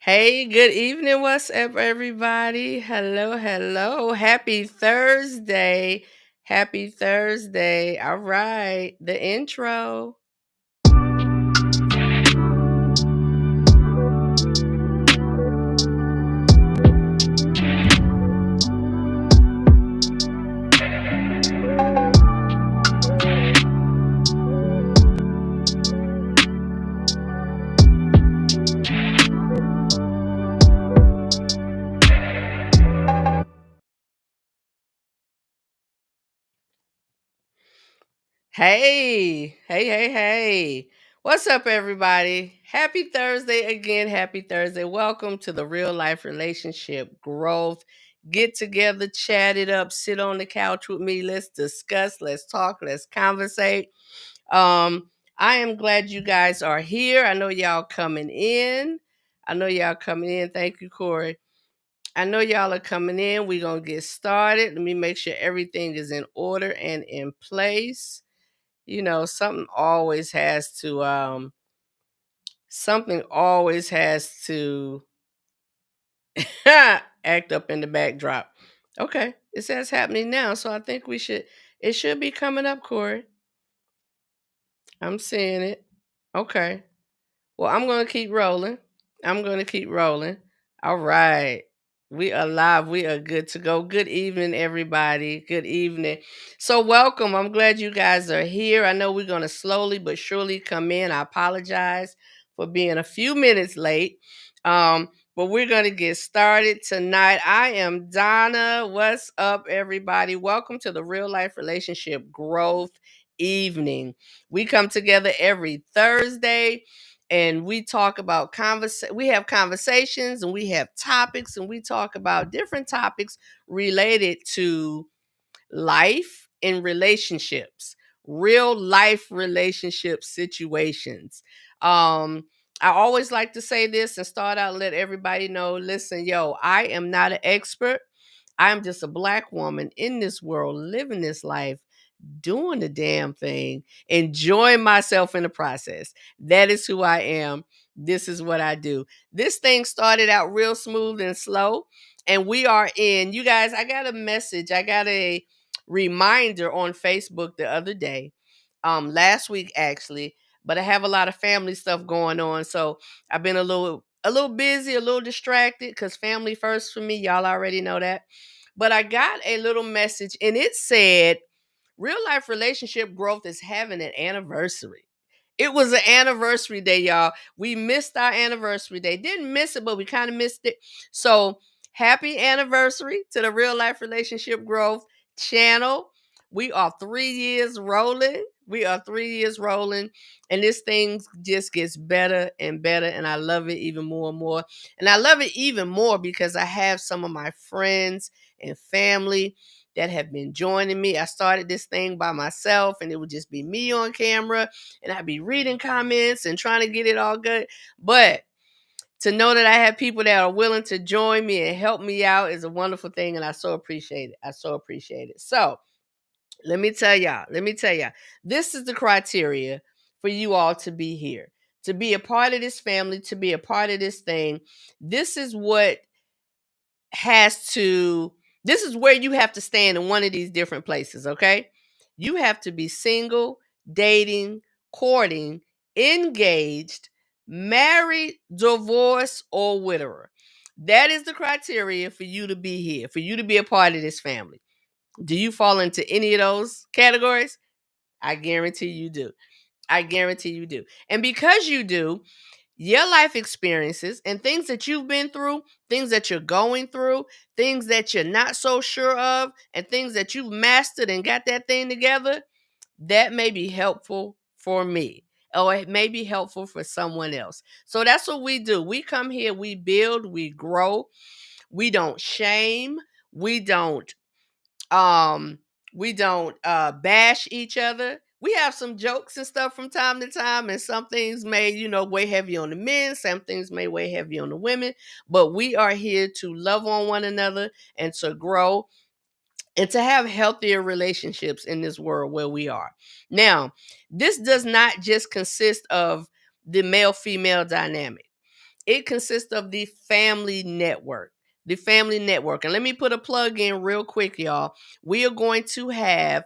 Hey, good evening. What's up, everybody? Hello, hello. Happy Thursday. Happy Thursday. All right. The intro. Hey. What's up, everybody? Happy Thursday again. Happy Thursday. Welcome to the Real Life Relationship Growth. Get together, chat it up, sit on the couch with me. Let's discuss, let's talk, let's conversate. Um, I am glad you guys are here. I know y'all coming in. Thank you, Corey. I know y'all are coming in. We're going to get started. Let me make sure everything is in order and in place. You know, something always has to act up in the backdrop. Okay, it says happening now, so I think it should be coming up, Corey. I'm seeing it. Okay. Well, I'm going to keep rolling. All right. We are live. We are good to go. Good evening, everybody. Good evening. So, welcome. I'm glad you guys are here. I know we're going to slowly but surely come in. I apologize for being a few minutes late. But we're going to get started tonight. I am Donna. What's up, everybody? Welcome to the Real Life Relationship Growth Evening. We come together every Thursday and we talk about we have conversations and we have topics and we talk about different topics related to life and relationships, real life relationship situations. I always like to say this and start out and let everybody know, listen, I am not an expert. I'm just a black woman in this world living this life, doing the damn thing, enjoying myself in the process. That is who I am. This is what I do. This thing started out real smooth and slow, and we are in. You guys, I got a message. I got a reminder on Facebook the other day, last week actually, but I have a lot of family stuff going on, so I've been a little busy, a little distracted because family first for me. Y'all already know that. But I got a little message and it said, Real Life Relationship Growth is having an anniversary. It was an anniversary day, y'all. We missed our anniversary day. Didn't miss it, but we kind of missed it. So, happy anniversary to the Real Life Relationship Growth channel. We are 3 years rolling. And this thing just gets better and better. And I love it even more and more. And I love it even more because I have some of my friends and family that have been joining me. I started this thing by myself and it would just be me on camera and I'd be reading comments and trying to get it all good. But to know that I have people that are willing to join me and help me out is a wonderful thing. And I so appreciate it. So let me tell y'all, this is the criteria for you all to be here, to be a part of this family, to be a part of this thing. This is what has to this is where you have to stand in one of these different places, okay? You have to be single, dating, courting, engaged, married, divorced, or widower. That is the criteria for you to be here, for you to be a part of this family. Do you fall into any of those categories? I guarantee you do. I guarantee you do. And because you do, your life experiences and things that you've been through, things that you're going through, things that you're not so sure of, and things that you've mastered and got that thing together, that may be helpful for me or it may be helpful for someone else. So that's what we do. We come here, we build, we grow. We don't shame. We don't um bash each other. We have some jokes and stuff from time to time, and some things may, weigh heavy on the men, some things may weigh heavy on the women, but we are here to love on one another and to grow and to have healthier relationships in this world where we are. Now, this does not just consist of the male female dynamic. It consists of the Family Network. The Family Network. And let me put a plug in real quick, y'all. We are going to have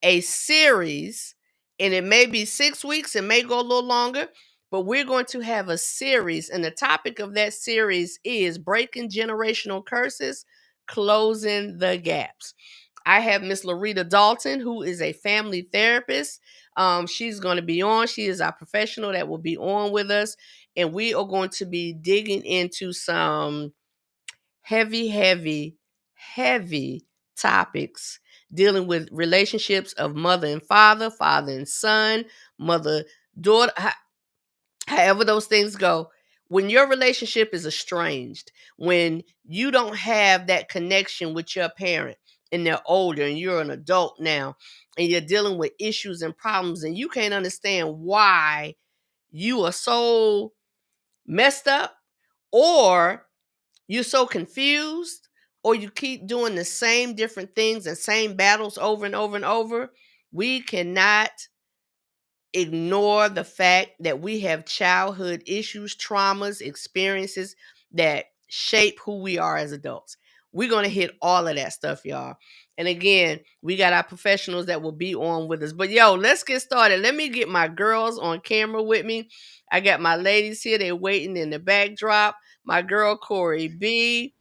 a series, and it may be 6 weeks, it may go a little longer, but we're going to have a series. And the topic of that series is breaking generational curses, closing the gaps. I have Miss Larita Dalton, who is a family therapist. She's going to be on. She is our professional that will be on with us. And we are going to be digging into some heavy, heavy, heavy topics dealing with relationships of mother and father, father and son, mother, daughter, however those things go. When your relationship is estranged, when you don't have that connection with your parent and they're older and you're an adult now and you're dealing with issues and problems and you can't understand why you are so messed up, or you're so confused, or you keep doing the same different things and same battles over and over and over, we cannot ignore the fact that we have childhood issues, traumas, experiences that shape who we are as adults. We're going to hit all of that stuff, y'all. And again, we got our professionals that will be on with us. But yo, let's get started. Let me get my girls on camera with me. I got my ladies here. They're waiting in the backdrop. My girl, Corey B.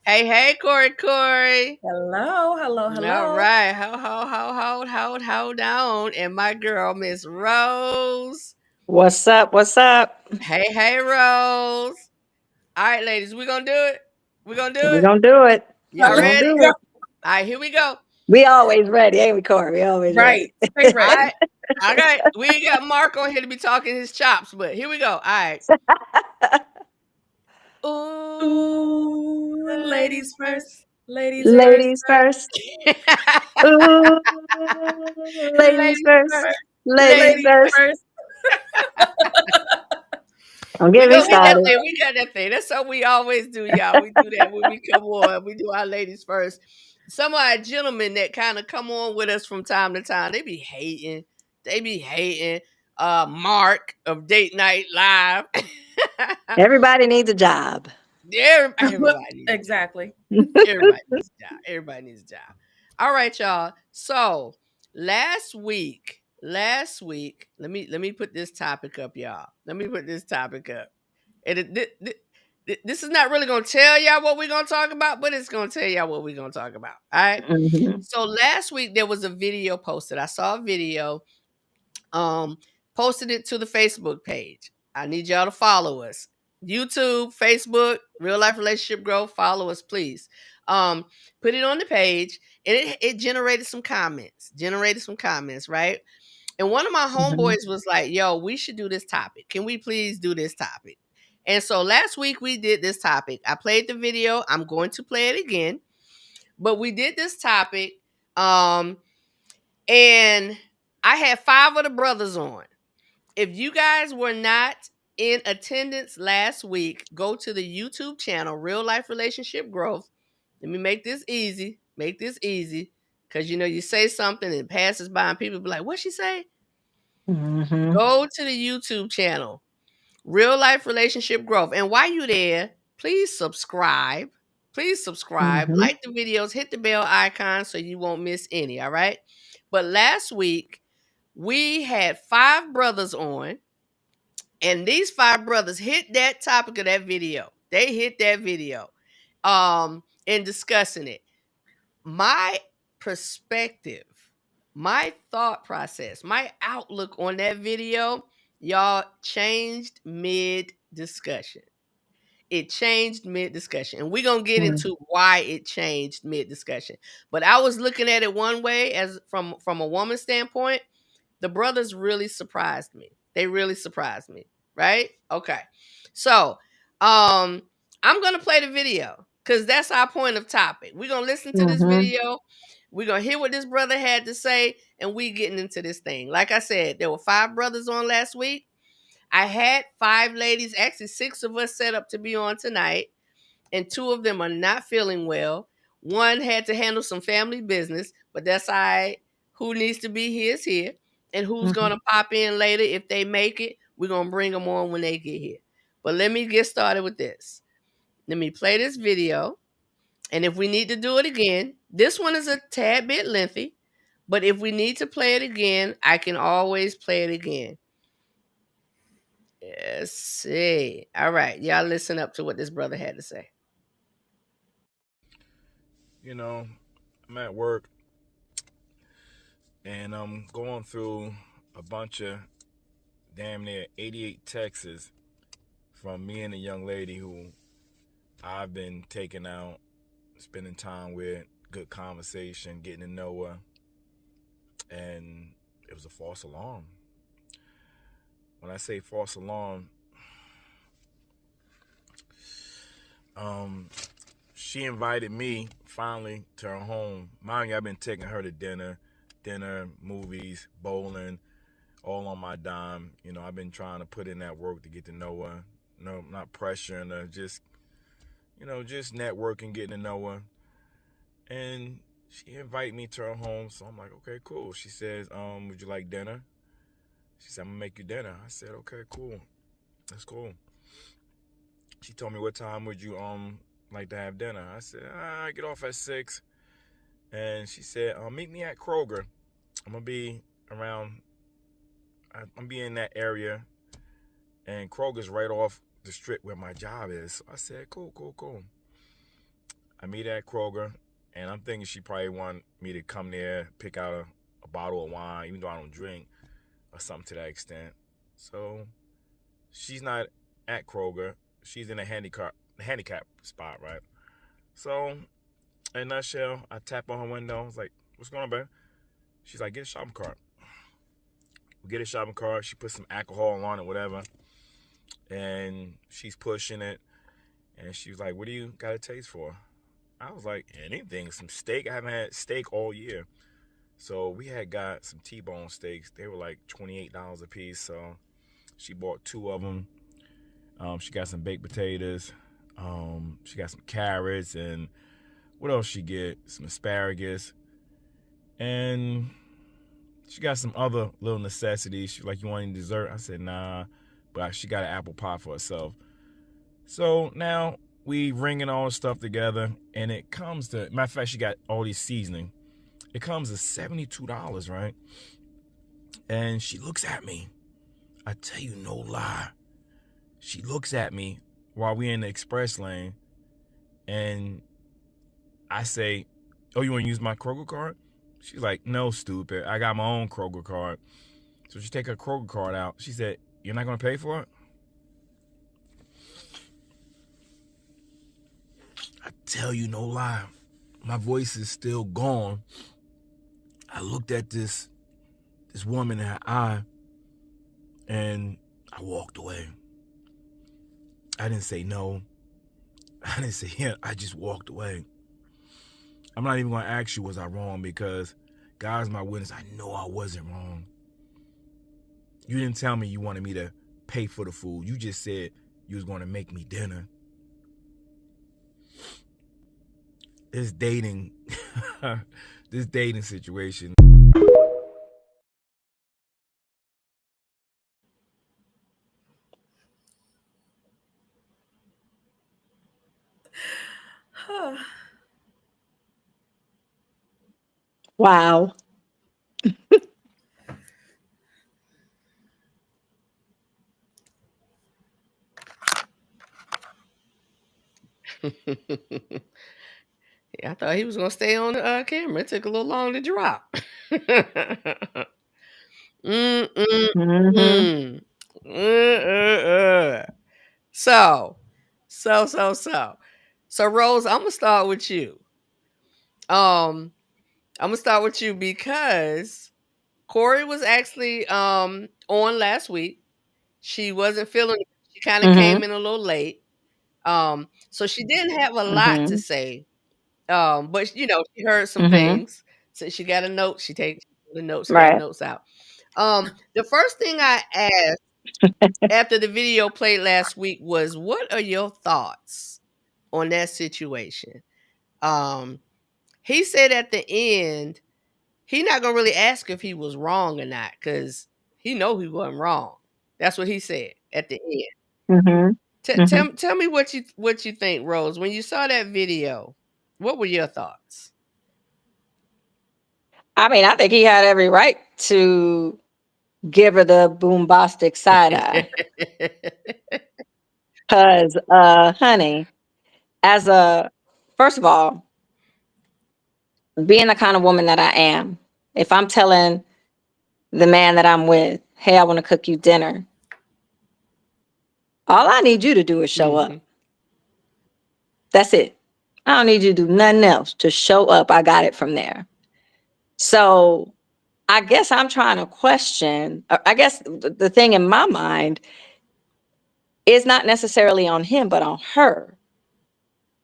Hey, hey, Corey. Hello, hello, All hello. right. Hold on. And my girl, Miss Rose. What's up? What's up? Hey, hey, Rose. All right, ladies, we're gonna do it. We're gonna do We're it. gonna do it. Y'all We're Let's gonna ready? do go. it. All right, here we go. We always ready, ain't we, Corey? We always ready. Right, stay All ready. right. Okay. We ain't got Mark on here to be talking his chops, but here we go. All right. Ooh, Ooh, ladies ladies first, first. ladies first. Ladies first. Ooh, ladies Ladies first. first. Ladies Ladies Ladies first. first. first. Don't We get me gonna get that started. thing. We got that thing. That's what we always do, y'all. We do that when we come on. We do our ladies first. Some of our gentlemen that kind of come on with us from time to time, they be hating. They be hating. Mark of Date Night Live. Everybody needs a job. Everybody needs a job. Exactly. Everybody needs a job. Everybody needs a job. All right, y'all. So last week, let me put this topic up, y'all. Let me put this topic up. And this is not really gonna tell y'all what we're gonna talk about, but it's gonna tell y'all what we're gonna talk about. All right. Hmm. So last week there was a video posted. I saw a video, um, posted it to the Facebook page. I need y'all to follow us. YouTube, Facebook, Real Life Relationship Growth. Follow us, please. Um, Put it on the page, and it generated some comments. Right? And one of my Hmm. homeboys was like, "Yo, we should do this topic. Can we please do this topic?" And so last week we did this topic. I played the video. I'm going to play it again. But we did this topic. Um, and I had 5 of the brothers on. If you guys were not in attendance last week, go to the YouTube channel, Real Life Relationship Growth. Let me make this easy. Make this easy. Because you say something and it passes by and people be like, "What'd she say?" Hmm. Go to the YouTube channel, Real Life Relationship Growth. And while you're there, please subscribe. Please subscribe. Hmm. Like the videos, hit the bell icon so you won't miss any. All right. But last week, we had 5 brothers on, and these 5 brothers hit that topic of that video. They hit that video in discussing it. My perspective, my thought process, my outlook on that video, y'all, changed mid discussion. It changed mid discussion. And we're going to get into why it changed mid discussion. But I was looking at it one way, as from a woman's standpoint. The brothers really surprised me. They really surprised me, right? Okay. So, I'm going to play the video cuz that's our point of topic. We're going to listen to this Hmm. video. We're going to hear what this brother had to say, and we getting into this thing. Like I said, there were 5 brothers on last week. I had 5 ladies, actually 6 of us set up to be on tonight, and 2 of them are not feeling well. One had to handle some family business, but that's all right. Who needs to be here is here. And who's Hmm. going to pop in later if they make it, we're going to bring them on when they get here. But let me get started with this. Let me play this video. And if we need to do it again, this one is a tad bit lengthy. But if we need to play it again, I can always play it again. Let's see. All right. Y'all listen up to what this brother had to say. You know, I'm at work and I'm going through a bunch of damn near 88 texts from me and a young lady who I've been taking out, spending time with, good conversation, getting to know her, and it was a false alarm. When I say false alarm, she invited me finally to her home. Mind you, I've been taking her to dinner, movies, bowling, all on my dime. You know, I've been trying to put in that work to get to know her. No, not pressuring her, just, just networking, getting to know her. And she invited me to her home, so I'm like, okay, cool. She says, would you like dinner? She said, I'm gonna make you dinner. I said, okay, cool. That's cool. She told me, what time would you like to have dinner? I said, I get off at 6. And she said, meet me at Kroger. I'm gonna be around, I'm be in that area, and Kroger's right off the strip where my job is. So I said, cool. I meet at Kroger, and I'm thinking she probably want me to come there, pick out a bottle of wine, even though I don't drink, or something to that extent. So she's not at Kroger. She's in a handicap spot, right? So, in a nutshell, I tap on her window. I was like, what's going on, babe? She's like, get a shopping cart. We get a shopping cart. She puts some alcohol on it, whatever. And she's pushing it. And she was like, what do you got a taste for? I was like, anything. Some steak. I haven't had steak all year. So we had got some T-bone steaks. They were like $28 a piece. So she bought 2 of them. She got some baked potatoes. She got some carrots, and what else she get? Some asparagus. And she got some other little necessities. She's like, you want any dessert? I said, nah. But she got an apple pie for herself. So now we ringing all the stuff together, and it comes to, matter of fact, she got all these seasoning. It comes to $72, right? And she looks at me. I tell you no lie. She looks at me while we in the express lane, and I say, oh, you want to use my Kroger card? She's like, no, stupid. I got my own Kroger card. So she take her Kroger card out. She said, you're not going to pay for it? I tell you no lie. My voice is still gone. I looked at this woman in her eye, and I walked away. I didn't say no. I didn't say yeah. I just walked away. I'm not even going to ask you, was I wrong? Because God's my witness. I know I wasn't wrong. You didn't tell me you wanted me to pay for the food. You just said you was going to make me dinner. This dating, this dating situation. Wow. I thought he was gonna stay on the camera. It took a little long to drop. mm, mm, Mhm. mm. So, so, Rose, I'm gonna start with you. I'm gonna start with you because Corey was actually on last week. She wasn't feeling it. She kind of came Mhm. in a little late. So she didn't have a lot to Mhm. say. But she heard some Mhm. things. So she got a note. She takes the notes, got Right. notes out. The first thing I asked after the video played last week was, "What are your thoughts on that situation?" Um, he said at the end, he not gonna really ask if he was wrong or not, because he know he wasn't wrong. That's what he said at the end. Mhm. Mhm. Tell me what you think, Rose. When you saw that video, what were your thoughts? I mean, I think he had every right to give her the boombastic side eye. Cause, honey, as a first of all, being the kind of woman that I am, if I'm telling the man that I'm with, "Hey, I want to cook you dinner," all I need you to do is show up. Mhm. That's it. I don't need you to do nothing else. Just show up. I got it from there. So I guess I'm trying to question. I guess the thing in my mind is not necessarily on him, but on her.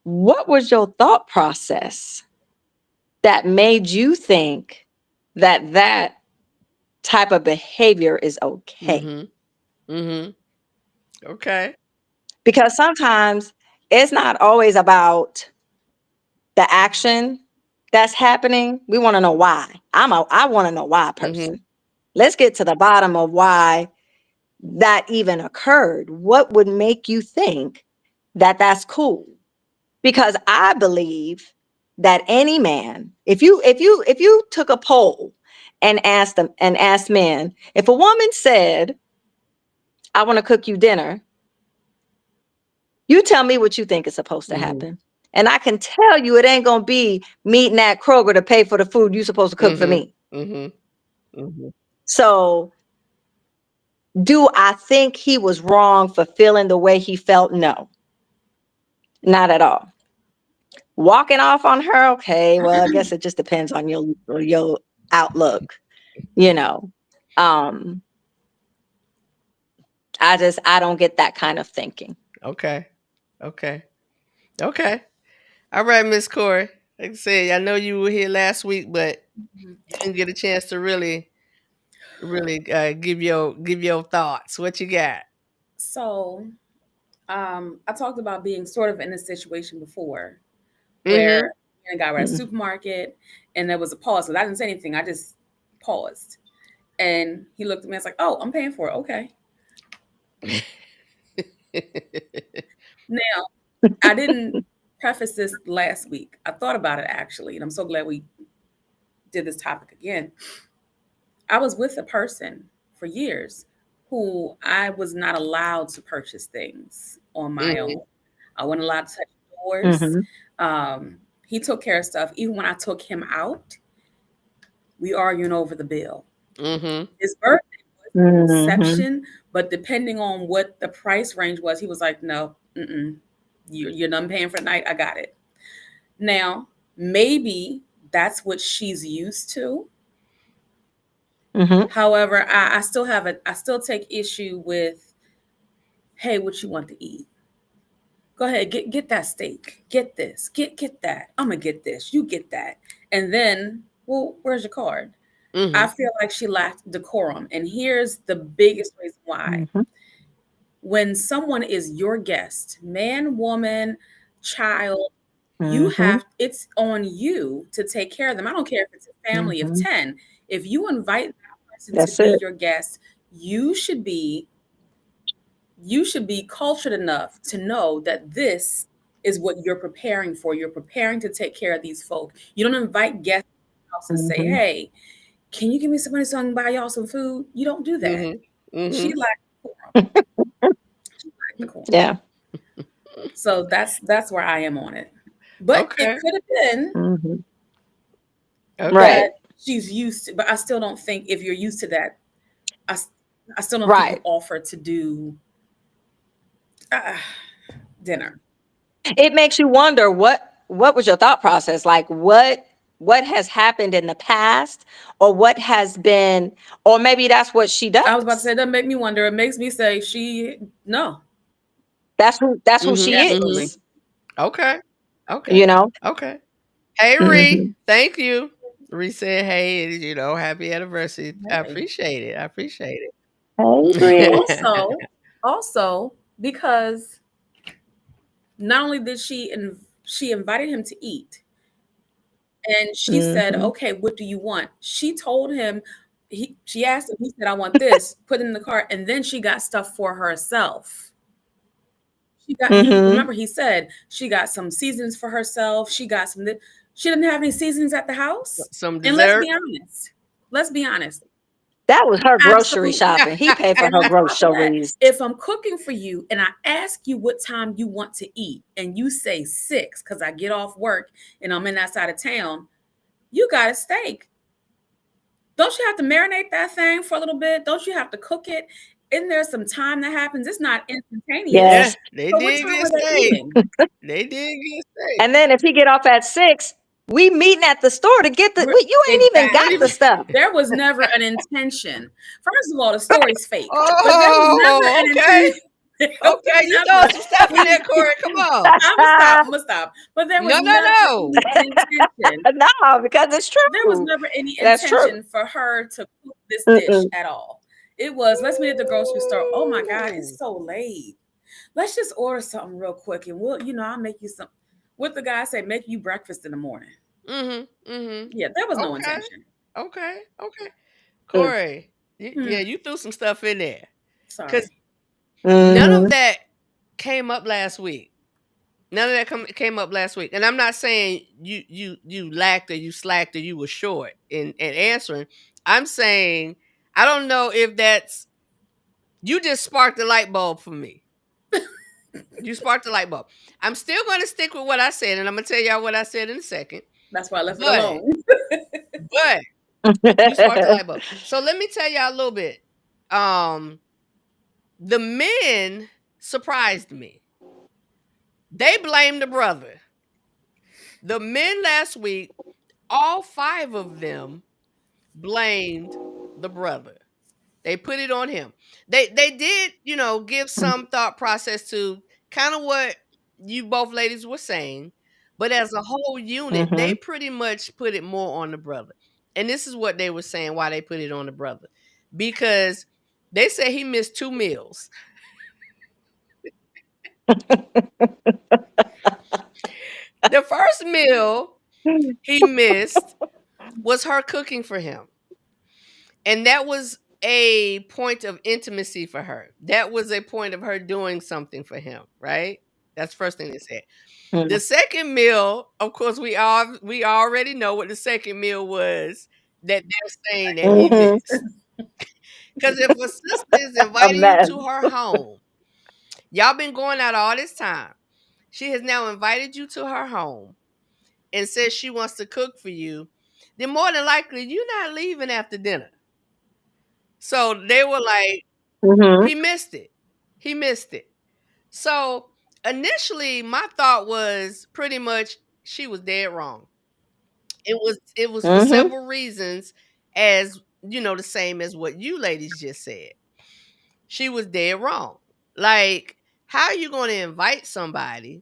What was your thought process that made you think that that type of behavior is okay? Mhm. Mhm. Okay. Because sometimes it's not always about the action that's happening. We want to know why. I want to know why Mhm. person. Let's get to the bottom of why that even occurred. What would make you think that that's cool? Because I believe that any man, if you took a poll and asked men, if a woman said, "I want to cook you dinner," you tell me what you think is supposed to Mhm. happen. And I can tell you it ain't gonna be meeting at Kroger to pay for the food you supposed to cook for Mhm. me. Mhm. Mhm. So do I think he was wrong for feeling the way he felt? No, not at all. Walking off on her, okay, well, I guess it just depends on your outlook, you know. Um, I don't get that kind of thinking. Okay. Okay. Okay. All right, Miss Corey. Like I said, I know you were here last week, but Mhm. you didn't get a chance to really give your thoughts. What you got? So, I talked about being sort of in a situation before where Mhm. a guy were at a Mm, supermarket and there was a pause. So I didn't say anything. I just paused. And he looked at me and was like, "Oh, I'm paying for it. Okay." Now, I didn't preface this last week. I thought about it actually, and I'm so glad we did this topic again. I was with a person for years who I was not allowed to purchase things on my own. Mhm. I wasn't allowed to touch doors. mhm, Um, he took care of stuff. Even when I took him out, we arguing over the bill. Mhm. His birthday was an mhm, exception, but depending on what the price range was, he was like, "No, you're done paying for the night. I got it." Now, maybe that's what she's used to. mhm, However, I still take issue with, "Hey, what you want to eat? Go ahead, get that steak. Get this. Get that. I'm gonna get this. You get that." And then, well, where's your card? I Mhm. feel like she lacked decorum. And here's the biggest reason why. mhm, When someone is your guest, man, woman, child, mhm, it's on you to take care of them. I don't care if it's a family of mhm. 10. If you invite that person to That's be it. your guest, you should be you should be cultured enough to know that this is what you're preparing for. You're preparing to take care of these folk. You don't invite guests to your house and say, Mhm, "Hey, can you give me some money so I can buy y'all some food?" You don't do that. Mhm. She Mhm. lacked decorum. She lacked decorum. yeah. So that's where I am on it. But it Okay. could have been Mhm. Okay. Right, that she's used to, but I still don't think if you're used to that, I, s- I still don't think you right. offer to do uh, dinner. It makes you wonder what was your thought process? Like what has happened in the past or what has been or maybe that's what she I was about to say, does. it doesn't make me wonder. It makes me say, no, That's who Mhm. she Mhm. absolutely. is, Okay. Okay. you know? Okay. Hey, Ree. Mhm. Thank you. Ree said, "Hey, happy anniversary." I Hey. appreciate it. I appreciate Hey, Bree. it. Also, also because not only did she invited him to eat, and she said, Mhm. "Okay, what do you want?" She told him. She asked him. He said, "I want this." Put it in the cart, and then she got stuff for herself. She got he Mhm. remember he said she got some seasons for herself. She got some. She didn't have any seasons at the house. Some And let's dessert. be honest. Let's be honest. That was her grocery Absolutely. shopping. He paid for And her on top of that, groceries. if I'm cooking for you and I ask you what time you want to eat, and you say 6 because I get off work and I'm in that side of town, you got a steak. Don't you have to marinate that thing for a little bit? Don't you have to cook it? Isn't there some time that happens? It's not instantaneous. Yeah, Yes. they So what did time get are they steak. eating? They did get steak. And then if he get off at 6, we meeting at the store to get the you ain't even got the Exactly. stuff. There was never an intention. First of all, the story's fake, but there was never Oh, an okay. intention. There was Okay, you throwing never. some stuff in there, We, Corey. Come on. I'm gonna stop. I'm gonna stop. But there was No, no, never no. any intention. No, because it's There was true. never any That's true. intention for her to cook this dish Mm-mm. at all. It was, let's meet at the grocery store. Oh my God, it's Ooh. so late. Let's just order something real quick and I'll make you some. What the guy say, make you breakfast in the morning. Mm-hmm. Mm-hmm. Yeah, there was no Okay. intention. Okay. Okay. Mm. Corey, Hmm, yeah, you threw some stuff in there. Because sorry. none of Mhm. that came up last week. None of that came up last week. And I'm not saying you lacked or you slacked or you were short in answering. I'm saying I don't know if that's you just sparked the light bulb for me. You sparked the light bulb. I'm still going to stick with what I said, and I'm going to tell y'all what I said in a second. That's why I left it But alone. but you sparked the light bulb. So let me tell y'all a little bit. Um, the men surprised me. They blamed the brother. The men last week, all 5 of them blamed the brother. They put it on him. They did, give some thought process to kind of what you both ladies were saying, but as a whole unit, they Mhm. pretty much put it more on the brother. And this is what they were saying why they put it on the brother. Because they said he missed 2 meals. The first meal he missed was her cooking for him. And that was a point of intimacy for her. That was a point of her doing something for him, right? That's the first thing they said. The Mm. second meal, of course, we already know what the second meal was that they're saying that he Mhm. missed. Because if a sister is A inviting you mess. to her home, y'all been going out all this time. She has now invited you to her home and says she wants to cook for you. Then more than likely, you're not leaving after dinner. So they were like, Mhm. he missed it. He missed it. So initially, my thought was pretty much she was dead wrong. It was for Mhm. several reasons, as the same as what you ladies just said. She was dead wrong. Like, how are you going to invite somebody?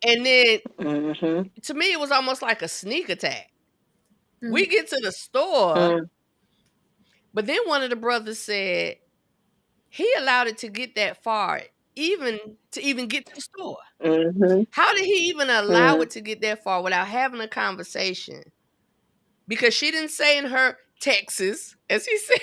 And then Mhm. to me, it was almost like a sneak attack. Hmm. We get to the store, Mm. but then one of the brothers said he allowed it to get that far, even get to the store. Mhm. How did he even allow Mm. it to get that far without having a conversation? Because she didn't say in her Texas, as he said.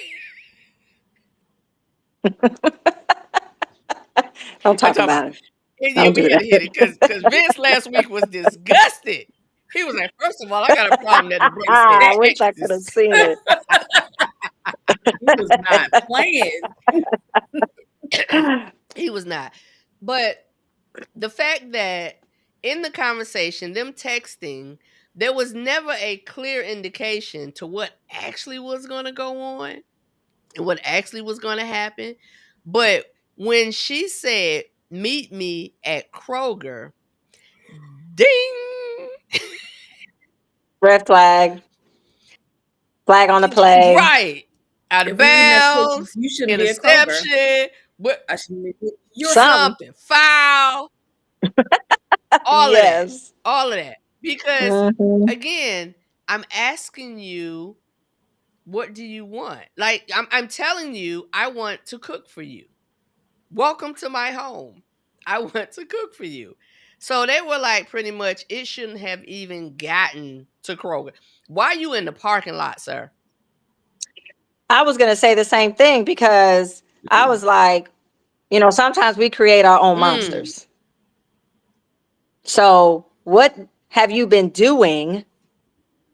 Don't I'm talk talking about. about it. And yeah, Don't we do had to hit it that. because Vince last week was disgusted. He was like, first of all, I got a problem that the brother said I wish I could have Texas. seen it. He was not playing. He was not. But the fact that in the conversation, them texting, there was never a clear indication to what actually was going to go on and what actually was going to happen. But when she said, meet me at Kroger, ding! Red flag. Flag on the play. Right. Out of If we eating at Texas, bounds, you shouldn't be a Kroger. interception, but I shouldn't be. You're Something. something, foul, all of that. Yes. All of that. Because Mhm. again, I'm asking you, what do you want? Like I'm telling you, I want to cook for you. Welcome to my home. I want to cook for you. So they were like, pretty much, it shouldn't have even gotten to Kroger. Why are you in the parking lot, sir? I was gonna say the same thing because I was like, You know, sometimes we create our own Mm. monsters. So, what have you been doing?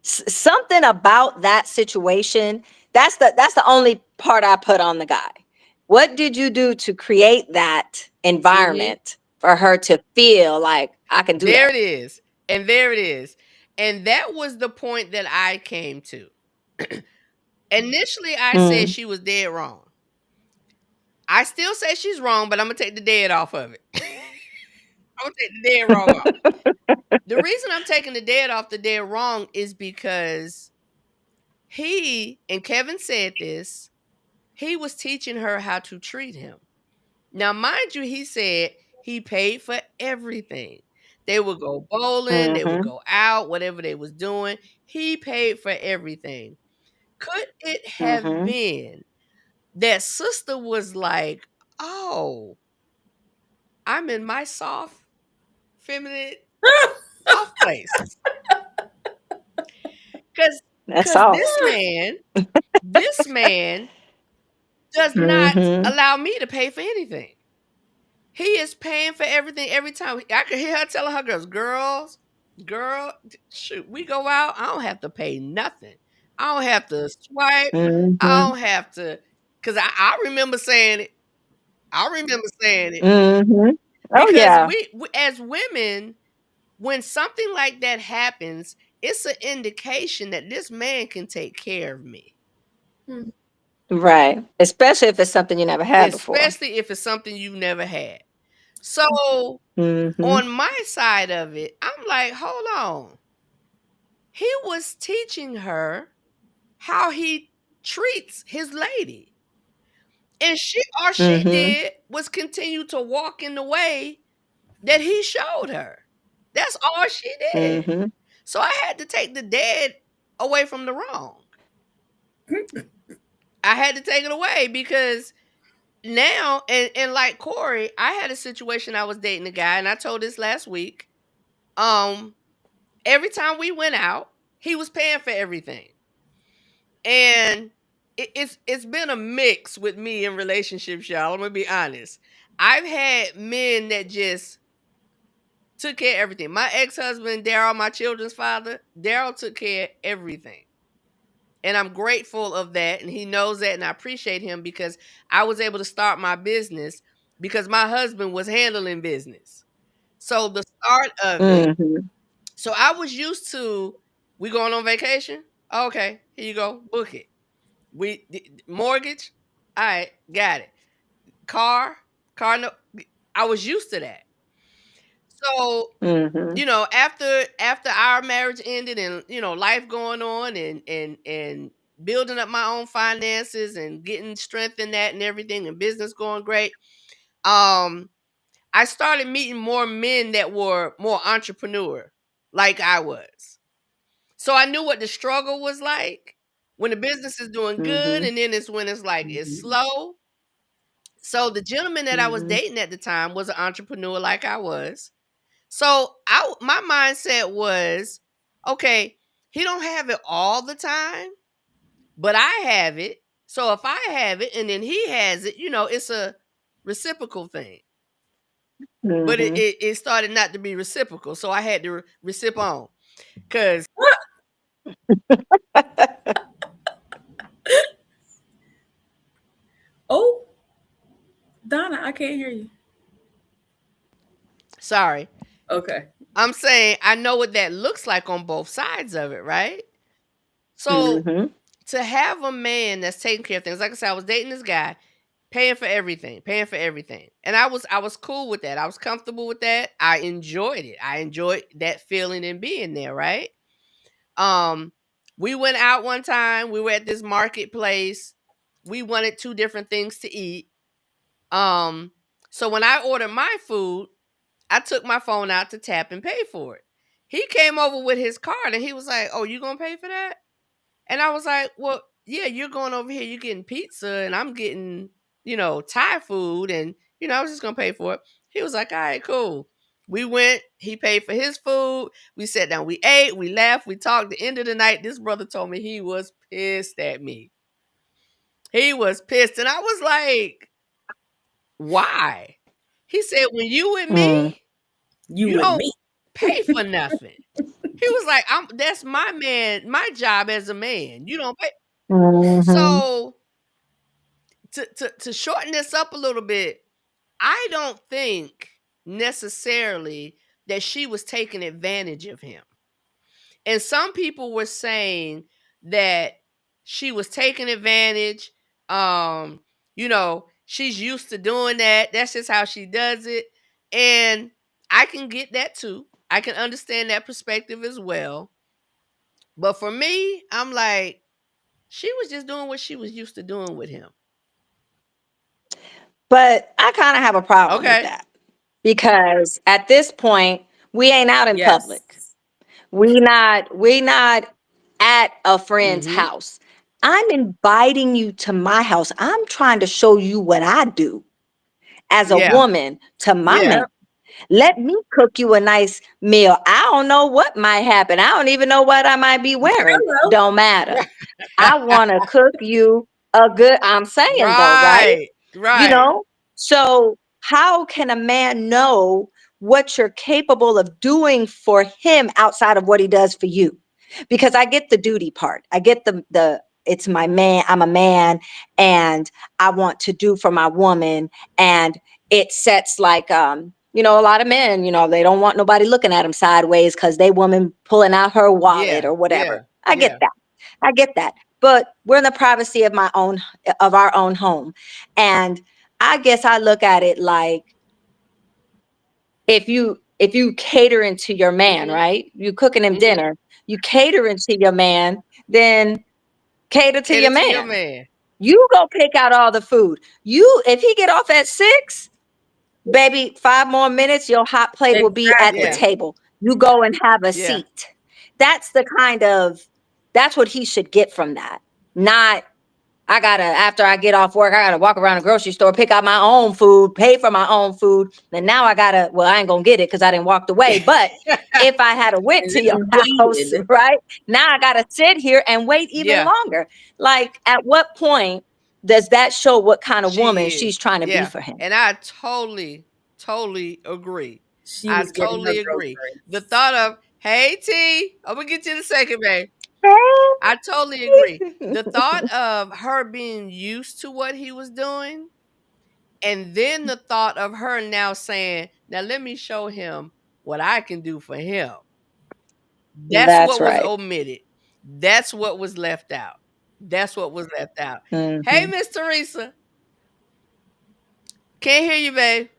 Something about that situation. That's the only part I put on the guy. What did you do to create that Mhm. environment for her to feel like I can do There that? it is. And there it is. And that was the point that I came to. Initially, I said Mm. she was dead wrong. I still say she's wrong, but I'm gonna take the dead off of it. I'm gonna take the dead wrong off. The reason I'm taking the dead off the dead wrong is because he, and Kevin said this, he was teaching her how to treat him. Now, mind you, he said he paid for everything. They would go bowling, they would Mhm. go out, whatever they was doing. He paid for everything. Could it have Mhm. been that sister was like, "Oh, I'm in my soft, feminine, soft place." Cause, That's cause soft. this man does not Mhm. allow me to pay for anything. He is paying for everything every time. I could hear her telling her girl, shoot, we go out. I don't have to pay nothing. I don't have to swipe. I Mhm. don't have to, cause I remember saying it. I remember saying it Mhm. Oh because yeah. we as women, when something like that happens, it's an indication that this man can take care of me, Hmm. Right. Especially if it's something you never had before. especially if it's something you've never had. So Mhm. on my side of it, I'm like, hold on. He was teaching her how he treats his lady. And she all she Mhm. did was continue to walk in the way that he showed her. That's all she did. Mhm. So I had to take the dead away from the wrong. I had to take it away because now, and like Corey, I had a situation. I was dating a guy, and I told this last week. Um, every time we went out, he was paying for everything. And it's been a mix with me in relationships, y'all. I'm gonna be honest. I've had men that just took care of everything. My ex-husband, Daryl, my children's father, Daryl took care of everything. And I'm grateful of that. And he knows that. And I appreciate him because I was able to start my business because my husband was handling business. So the start of it, Mhm. so I was used to, we going on vacation? Okay, here you go, book it. Mortgage? All right, got it. Car? Car no, I was used to that. So, Mhm. after our marriage ended and, life going on and building up my own finances and getting strength in that and everything and business going great, um, I started meeting more men that were more entrepreneur like I was. So I knew what the struggle was like when the business is doing good, Mhm. and then it's when it's like it's Mhm. slow. So the gentleman that I was Mhm. dating at the time was an entrepreneur like I was. So my mindset was, okay, he don't have it all the time, but I have it. So if I have it and then he has it, it's a reciprocal thing. But it, Mhm. it, it started not to be reciprocal. So I had to recip on. Cause Oh, Donna, I can't hear you. sorry. Okay. I'm saying I know what that looks like on both sides of it, right? So Mhm. to have a man that's taking care of things, like I said, I was dating this guy, paying for everything. And I was cool with that. I was comfortable with that. I enjoyed it. I enjoyed that feeling and being there, right? Um, we went out one time, we were at this marketplace. We wanted two different things to eat. Um, so when I ordered my food, I took my phone out to tap and pay for it. He came over with his card and he was like, "Oh, you gonna pay for that?" And I was like, "Well, yeah, you're going over here, you're getting pizza, and I'm getting, Thai food, and I was just gonna pay for it." He was like, "All right, cool." We went, he paid for his food, we sat down, we ate, we laughed, we talked. The end of the night, this brother told me he was pissed at me. He was pissed. And I was like, Why? He said, "When you with me, Mm, You you with don't me. pay for nothing." He was like, That's my man, my job as a man. You don't pay." mhm. So to shorten this up a little bit, I don't think necessarily that she was taking advantage of him. And some people were saying that she was taking advantage. Um, she's used to doing that. That's just how she does it. And I can get that too. I can understand that perspective as well. But for me, I'm like, she was just doing what she was used to doing with him. But I kind of have a problem with Okay. that because at this point, we ain't out in Yes. public. We not at a friend's Mm-hmm. house. I'm inviting you to my house. I'm trying to show you what I do as a Yeah. woman to my Yeah. man. Yep. Let me cook you a nice meal. I don't know what might happen. I don't even know what I might be wearing. Hello. Don't matter. I want to cook you a good, I'm saying though, right? Right. You Right. know? So, how can a man know what you're capable of doing for him outside of what he does for you? Because I get the duty part. I get the it's my man, I'm a man and I want to do for my woman and it sets like a lot of men, they don't want nobody looking at them sideways cuz they woman pulling out her wallet Yeah. or whatever. Yeah. I get Yeah. that. I get that. But we're in the privacy of our own home. And I guess I look at it like if you catering to your man, Mm-hmm. right? You cooking him Mm-hmm. dinner, you catering to your man, then cater to Cater your to your man. man. You go pick out all the food. If he get off at 6, baby, 5 more minutes, your hot plate will be at the Yeah. Exactly. table. You go and have a Yeah. seat. That's the kind of that's what he should get from that. Not after I get off work, I gotta walk around the grocery store, pick out my own food, pay for my own food. And now well, I ain't gonna get it because I didn't walk away. But if I had went And to your then house, waited. right? Now I gotta sit here and wait even Yeah. longer. Like, at what point does that show what kind of woman She she's is. trying to be Yeah. for him? And I totally, totally agree. She I was getting her totally agree. The groceries. thought of, hey T, I'm gonna get you in a second, babe. Hey. I totally agree. The thought of her being used to what he was doing, and then the thought of her now saying, now let me show him what I can do for him. That's That's what was right. omitted. That's what was left out. That's what was left out. Hey, Mhm. Miss Teresa. Can't hear you, babe.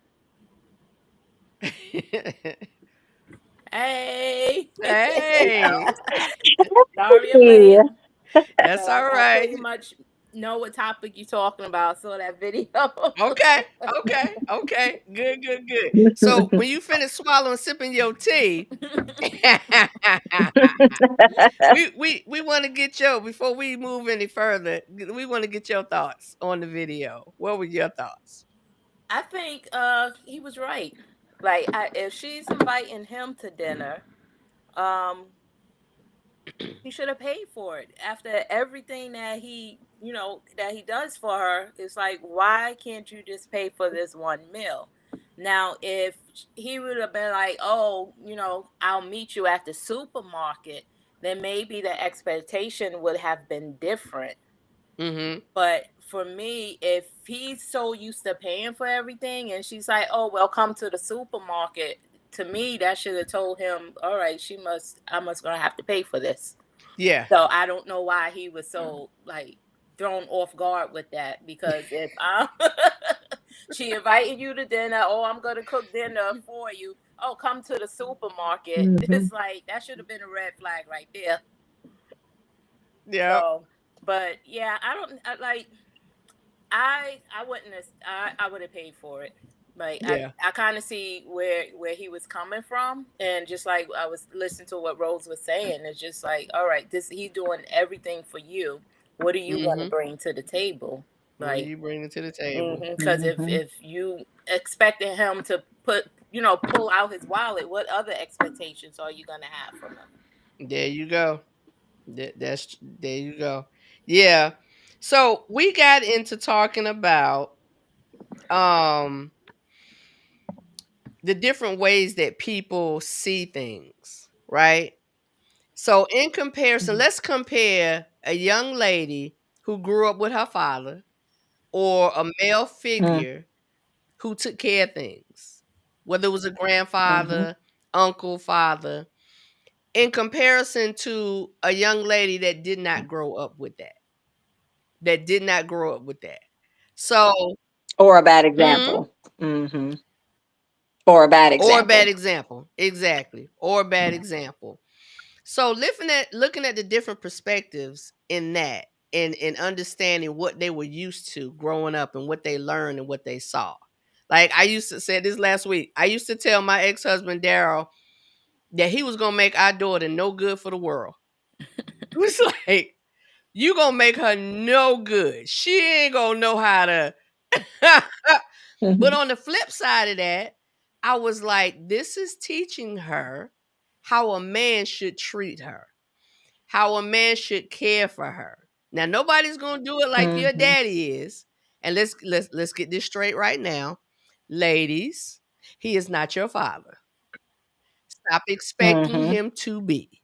Hey, Hey. sorry I'm Yeah. late, That's but I, all I pretty right. much know what topic you're talking about. I saw that video. Okay. Okay. Okay. Good, good, good. So when you finish swallowing, sipping your tea, we want to get your before we move any further. We want to get your thoughts on the video. What were your thoughts? I think he was right. Like, if she's inviting him to dinner, um, he should have paid for it. After everything that he does for her, it's like, why can't you just pay for this one meal? Now, if he would have been like, oh, I'll meet you at the supermarket, then maybe the expectation would have been different. Mm-hmm. But for me, if he's so used to paying for everything and she's like, oh, well, come to the supermarket, to me, that should have told him, all right, I must gonna have to pay for this. Yeah. So I don't know why he was so like thrown off guard with that. Because if I'm she invited you to dinner, oh, I'm gonna cook dinner for you. Oh, come to the supermarket. Mhm. It's like that should have been a red flag right there. Yeah. So, but yeah, I don't like. I wouldn't have. I would have paid for it. Like Yeah. I kind of see where he was coming from, and just like I was listening to what Rose was saying, it's just like, all right, this he's doing everything for you. What are you going to Mm-hmm. bring to the table? What are Like, you bringing to the table? because Mhm. if you expecting him to pull out his wallet, what other expectations are you going to have from him? There you go. That's there you go. Yeah. So we got into talking about um the different ways that people see things, right? So in comparison, Mhm. let's compare a young lady who grew up with her father or a male Mm, figure who took care of things, whether it was a mhm. grandfather, uncle, father, in comparison to a young lady that did not grow up with that, that did not grow up with that. So, Or a bad mhm, example. Mhm. Or a bad or a bad example. example, exactly, or a bad example. So looking at the different perspectives in that, and understanding what they were used to growing up and what they learned and what they saw. Like I used to say this last week. I used to tell my ex-husband Daryl that he was gonna make our daughter no good for the world. It was like, you gonna make her no good. She ain't gonna know how to. But Mhm. on the flip side of that, I was like, this is teaching her how a man should treat her, how a man should care for her. Now nobody's gonna do it like your Mhm. daddy is. And let's get this straight right now. Ladies, he is not your father. Stop expecting Mhm. him to be.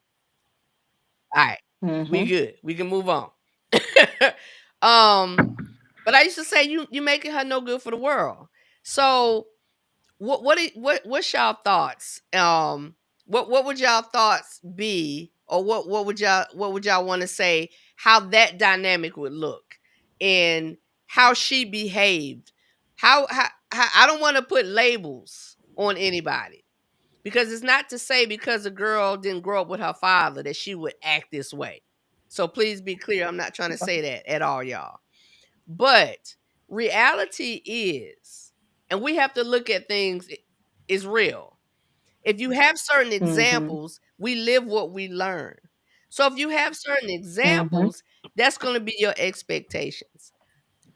All right. We Mhm. good. We can move on. um, but I used to say you making her no good for the world. So what's y'all thoughts? What would y'all thoughts be, or what would y'all want to say how that dynamic would look, and how she behaved? How I don't want to put labels on anybody, because it's not to say because a girl didn't grow up with her father that she would act this way. So please be clear, I'm not trying to say that at all, y'all. But reality is, and we have to look at things, is real. If you have certain Mhm. examples, we live what we learn. So if you have certain Mhm. examples, that's going to be your expectations.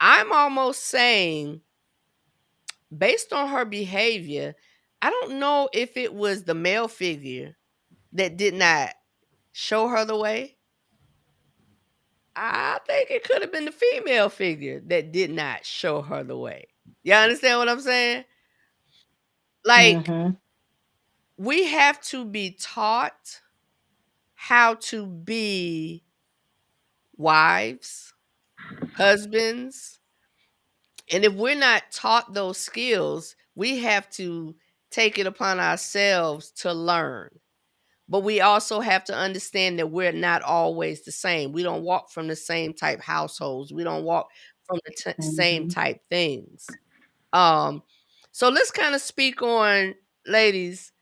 I'm almost saying, based on her behavior, I don't know if it was the male figure that did not show her the way. I think it could have been the female figure that did not show her the way. You understand what I'm saying? Like, Mhm. we have to be taught how to be wives, husbands. And if we're not taught those skills, we have to take it upon ourselves to learn. But we also have to understand that we're not always the same. We don't walk from the same type households. We don't walk from the same Mhm. type things. Um, so let's kind of speak on, ladies,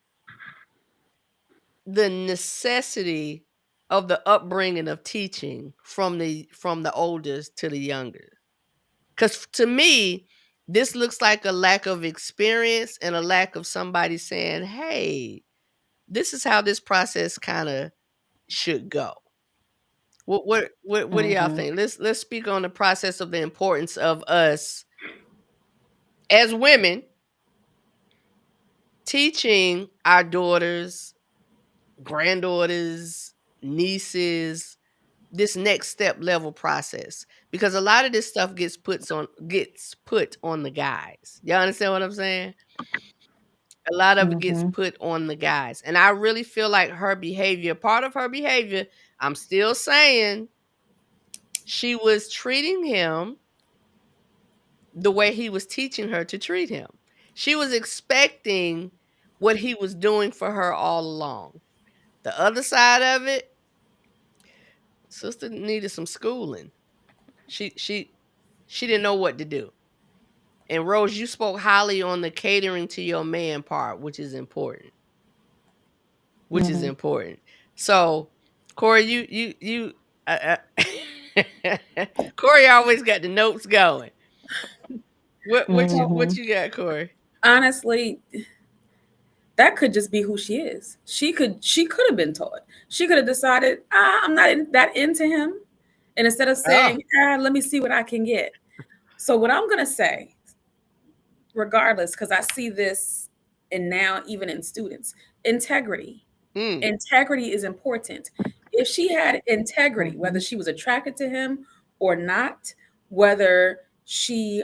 the necessity of the upbringing of teaching from the oldest to the younger. Because to me, this looks like a lack of experience and a lack of somebody saying, "Hey, this is how this process kind of should go." What do y'all Mhm. think? Let's speak on the process of the importance of us as women teaching our daughters, granddaughters, nieces, this next step level process, because a lot of this stuff gets put on the guys. Y'all understand what I'm saying? A lot of it gets Mhm. put on the guys. And I really feel like her behavior, part of her behavior, I'm still saying, she was treating him the way he was teaching her to treat him. She was expecting what he was doing for her all along. The other side of it, sister needed some schooling. She didn't know what to do. And Rose, you spoke highly on the catering to your man part, which is important. Which is Mhm. important. So, Corey, you Corey always got the notes going. What Mhm. you got, Corey? Honestly, that could just be who she is. She could have been taught. She could have decided, I'm not that into him. And instead of Oh. saying, let me see what I can get. So what I'm gonna say, regardless, because I see this, and now even in students, integrity. Mm. Integrity is important. If she had integrity, whether Mhm. she was attracted to him or not, whether she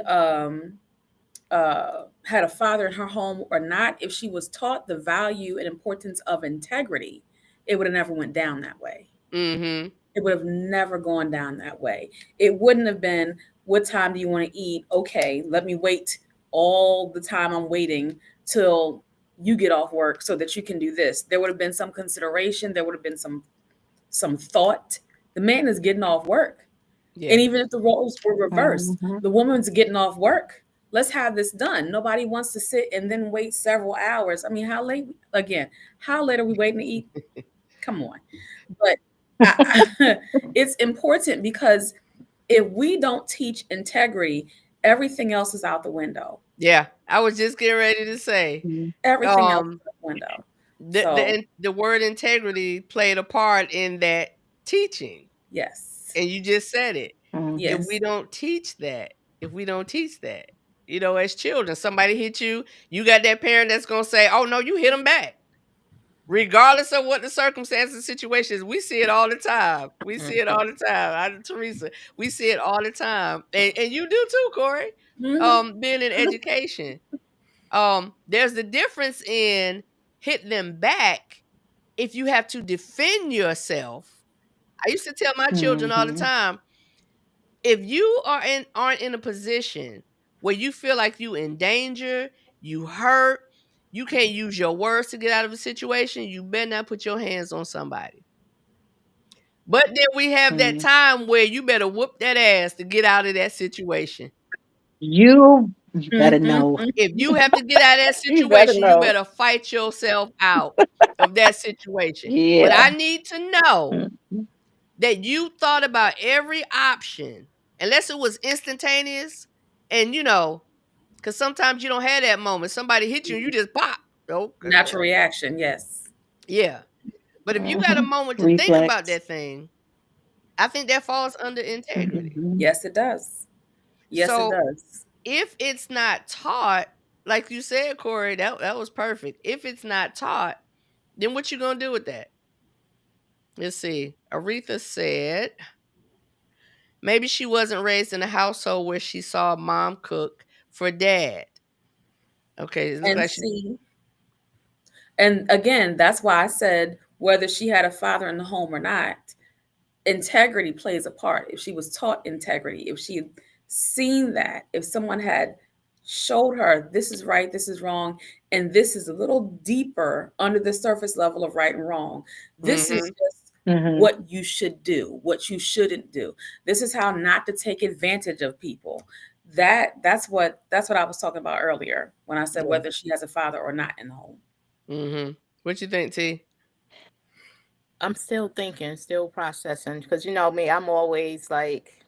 had a father in her home or not, if she was taught the value and importance of integrity, it would have never went down that way. Mhm. It would have never gone down that way. It wouldn't have been, what time do you want to eat? Okay, let me wait all the time I'm waiting till you get off work so that you can do this. There would have been some consideration, there would have been some thought. The man is getting off work. And Yeah. even if the roles were reversed, Mhm. the woman's getting off work. Let's have this done. Nobody wants to sit and then wait several hours. I mean, how late, again, how late are we waiting to eat? Come on. But it's important because if we don't teach integrity, everything else is out the window. Yeah. I was just getting ready to say, Mhm. Everything else is um, out the window. the So, in the word integrity played a part in that teaching, yes, and you just said it. If Mhm. we yes. don't teach that, as children, somebody hit you, you got that parent that's gonna say, "Oh no, you hit them back." Regardless of what the circumstances and situation is, we see it all the time. We see it Mhm. all the time. I Teresa, we see it all the time. And you do too, Corey. Hmm. Being in education. There's the difference in hitting them back if you have to defend yourself. I used to tell my children all the Mhm. time, if you aren't in a position where you feel like you in danger, you hurt, you can't use your words to get out of a situation, you better not put your hands on somebody. But then we have that Mhm. time where you better whoop that ass to get out of that situation. You better Hmm. know. If you have to get out of that You better situation, you know. better fight yourself out of that situation. But Yeah. I need to know Mhm. that you thought about every option, unless it was instantaneous, and because sometimes you don't have that moment. Somebody hit you and you just pop. Okay, Natural reaction, yes. yeah. But if you got a Mhm. moment to think about Reflex. that thing, I think that falls under integrity. Mhm. Yes, it does. Yes, it So does. if it's not taught, like you said, Corey, that was perfect. If it's not taught, then what you gonna do with that? Let's see. Aretha said maybe she wasn't raised in a household where she saw mom cook for dad. Okay, it looked And like she. see, and again, that's why I said whether she had a father in the home or not, integrity plays a part. If she was taught integrity, if she had seen that, if someone had showed her this is right, this is wrong, and this is a little deeper under the surface level of right and wrong. This is Mhm. just Mhm. what you should do, what you shouldn't do. This is how not to take advantage of people. That's what I was talking about earlier when I said Yeah. whether she has a father or not in the home. Mhm. What you think, T? I'm still thinking, still processing, because you know me, I'm always like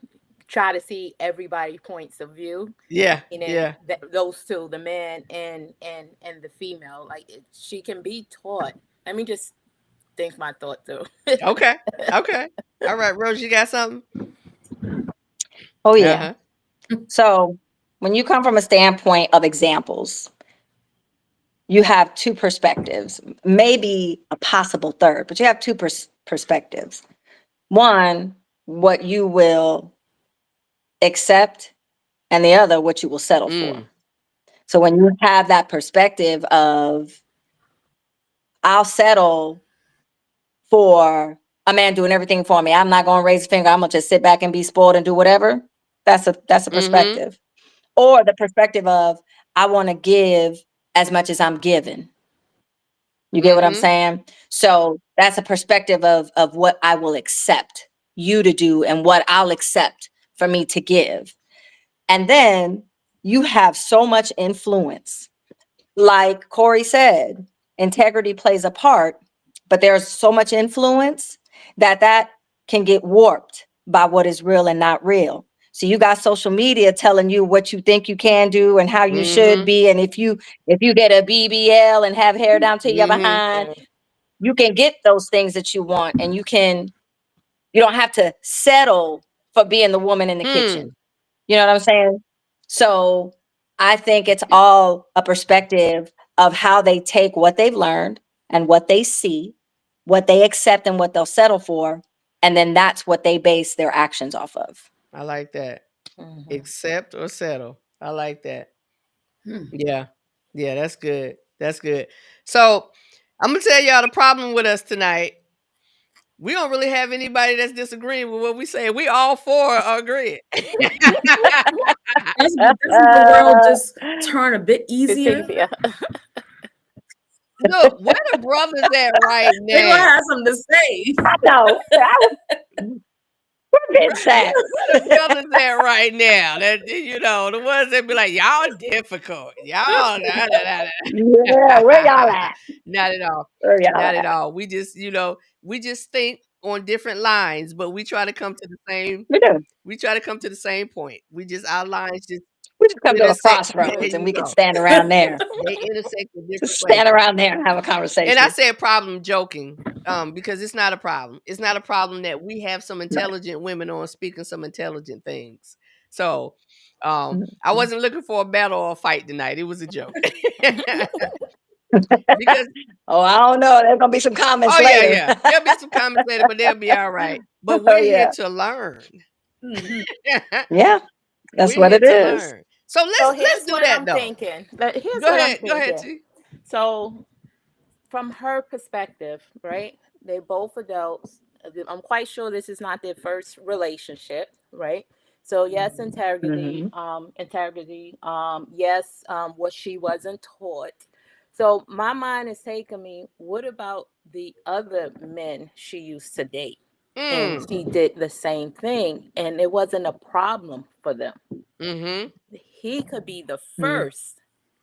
try to see everybody points of view, Yeah. meaning Yeah. that those two, the man and the female, like she can be taught. Let me just think my thought through. Okay. Okay. All right, Rose, you got something? Oh yeah. Uh-huh. So when you come from a standpoint of examples, you have two perspectives, maybe a possible third, but you have two perspectives. One, what you will accept, and the other, what you will settle for. Mm. So when you have that perspective of, I'll settle for a man doing everything for me. I'm not going to raise a finger. I'm going to just sit back and be spoiled and do whatever. That's a Mhm. perspective. Or the perspective of, I want to give as much as I'm given. You get what I'm Mhm. saying? So that's a perspective of what I will accept you to do and what I'll accept for me to give. And then you have so much influence. Like Corey said, integrity plays a part, but there's so much influence that can get warped by what is real and not real. So you got social media telling you what you think you can do and how you should Mhm. be. And if you get a BBL and have hair down to your Mhm. behind, Mm. you can get those things that you want, and you don't have to settle for being the woman in the Hmm. kitchen. You know what I'm saying? So I think it's all a perspective of how they take what they've learned and what they see, what they accept and what they'll settle for. And then that's what they base their actions off of. I like that. Mhm. Accept or settle. I like that. Yeah. Yeah, that's good. That's good. So I'm gonna tell y'all the problem with us tonight. We don't really have anybody that's disagreeing with what we say. We all four are agreeing. Doesn't the world just turn a bit easier? Look, where the brothers at right They're gonna now? have something to say. I know. We're being sad. Where the brothers at right now? That the ones that be like, y'all difficult. Y'all Yeah, where y'all at? not at all. Where y'all Not at at? all. We just think on different lines, but we try to come to the same We do. point. We just our lines just We just come to a intersect. There crossroads and you we can go. stand around there. They intersect in different Just stand places. around there and have a And I conversation. said problem joking, because it's not a problem. It's not a problem that we have some Right. intelligent women on speaking some intelligent things. So I Mhm. wasn't looking for a battle or a fight tonight. It was a joke. Because Oh, I don't know. There's gonna be some comments oh yeah, later. yeah. There'll be some comments later, but they'll be all right. But Oh we're here yeah. to learn. Mhm. Yeah, that's We're what here it to is. learn. So So let's here's do what that I'm though. thinking. Here's Go what I'm ahead. Go ahead, thinking. T. So from her perspective, right? They both adults. I'm quite sure this is not their first relationship, right? So yes, integrity, Hmm. yes, what she wasn't taught. So my mind is taking me, what about the other men she used to date? And Mm. she did the same thing, and it wasn't a problem for them. Mm-hmm. He could be the first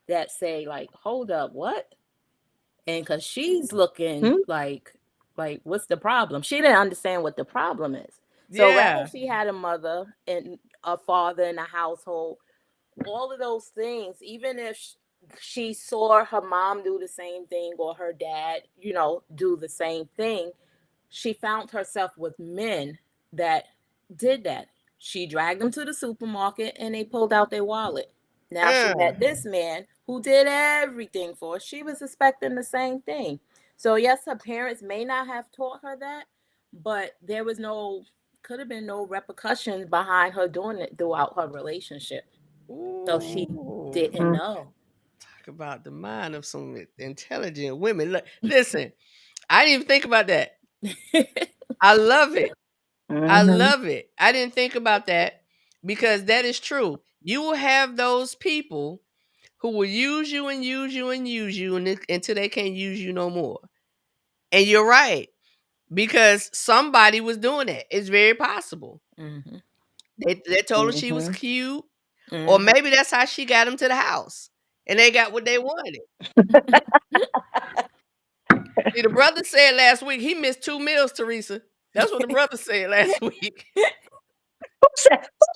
that say, like, hold up, what? And because she's looking Hmm. like what's the problem, she didn't understand what the problem is. So rather Yeah. she had a mother and a father in the household, all of those things, even if she saw her mom do the same thing or her dad do the same thing, she found herself with men that did that. She dragged them to the supermarket and they pulled out their wallet. Now she met this man who did everything for her. She was expecting the same thing. So yes, her parents may not have taught her that, but there was could have been no repercussions behind her doing it throughout her relationship. So she Ooh. didn't know. Talk about the mind of some intelligent women. Look, listen, I didn't even think about that. I love it. I Hmm. love it. I didn't think about that because that is true. You will have those people who will use you and use you and use you until they can't use you no more. And you're right because somebody was doing that. It's very possible. Hmm. They told her she was Hmm. cute, or Hmm. maybe that's how she got them to the house, and they got what they wanted. See, the brother said last week he missed 2 meals, Teresa. That's what the brother said last week. Who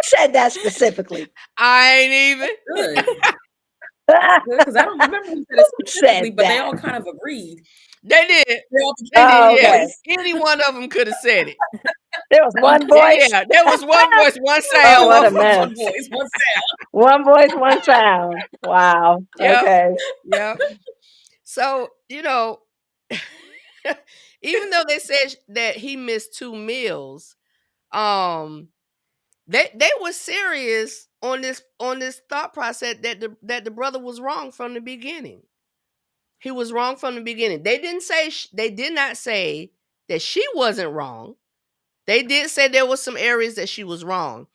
said that specifically? I ain't even. Good. Who Good, because I don't remember who said it specifically, said but they that? all kind of agreed. They did. They all They became did. Oh, one Yeah. okay. voice. Any one of them could have said it. There was One one voice. Yeah. There was one voice, one Oh, sound, what one a voice. one mess. voice, one sound. One voice, one sound. Wow. Yep. Okay. Yep. So even though they said that he missed 2 meals, um, they were serious on this thought process that the brother was wrong from the beginning. He was wrong from the beginning. They did not say that she wasn't wrong. They did say there was some areas that she was wrong.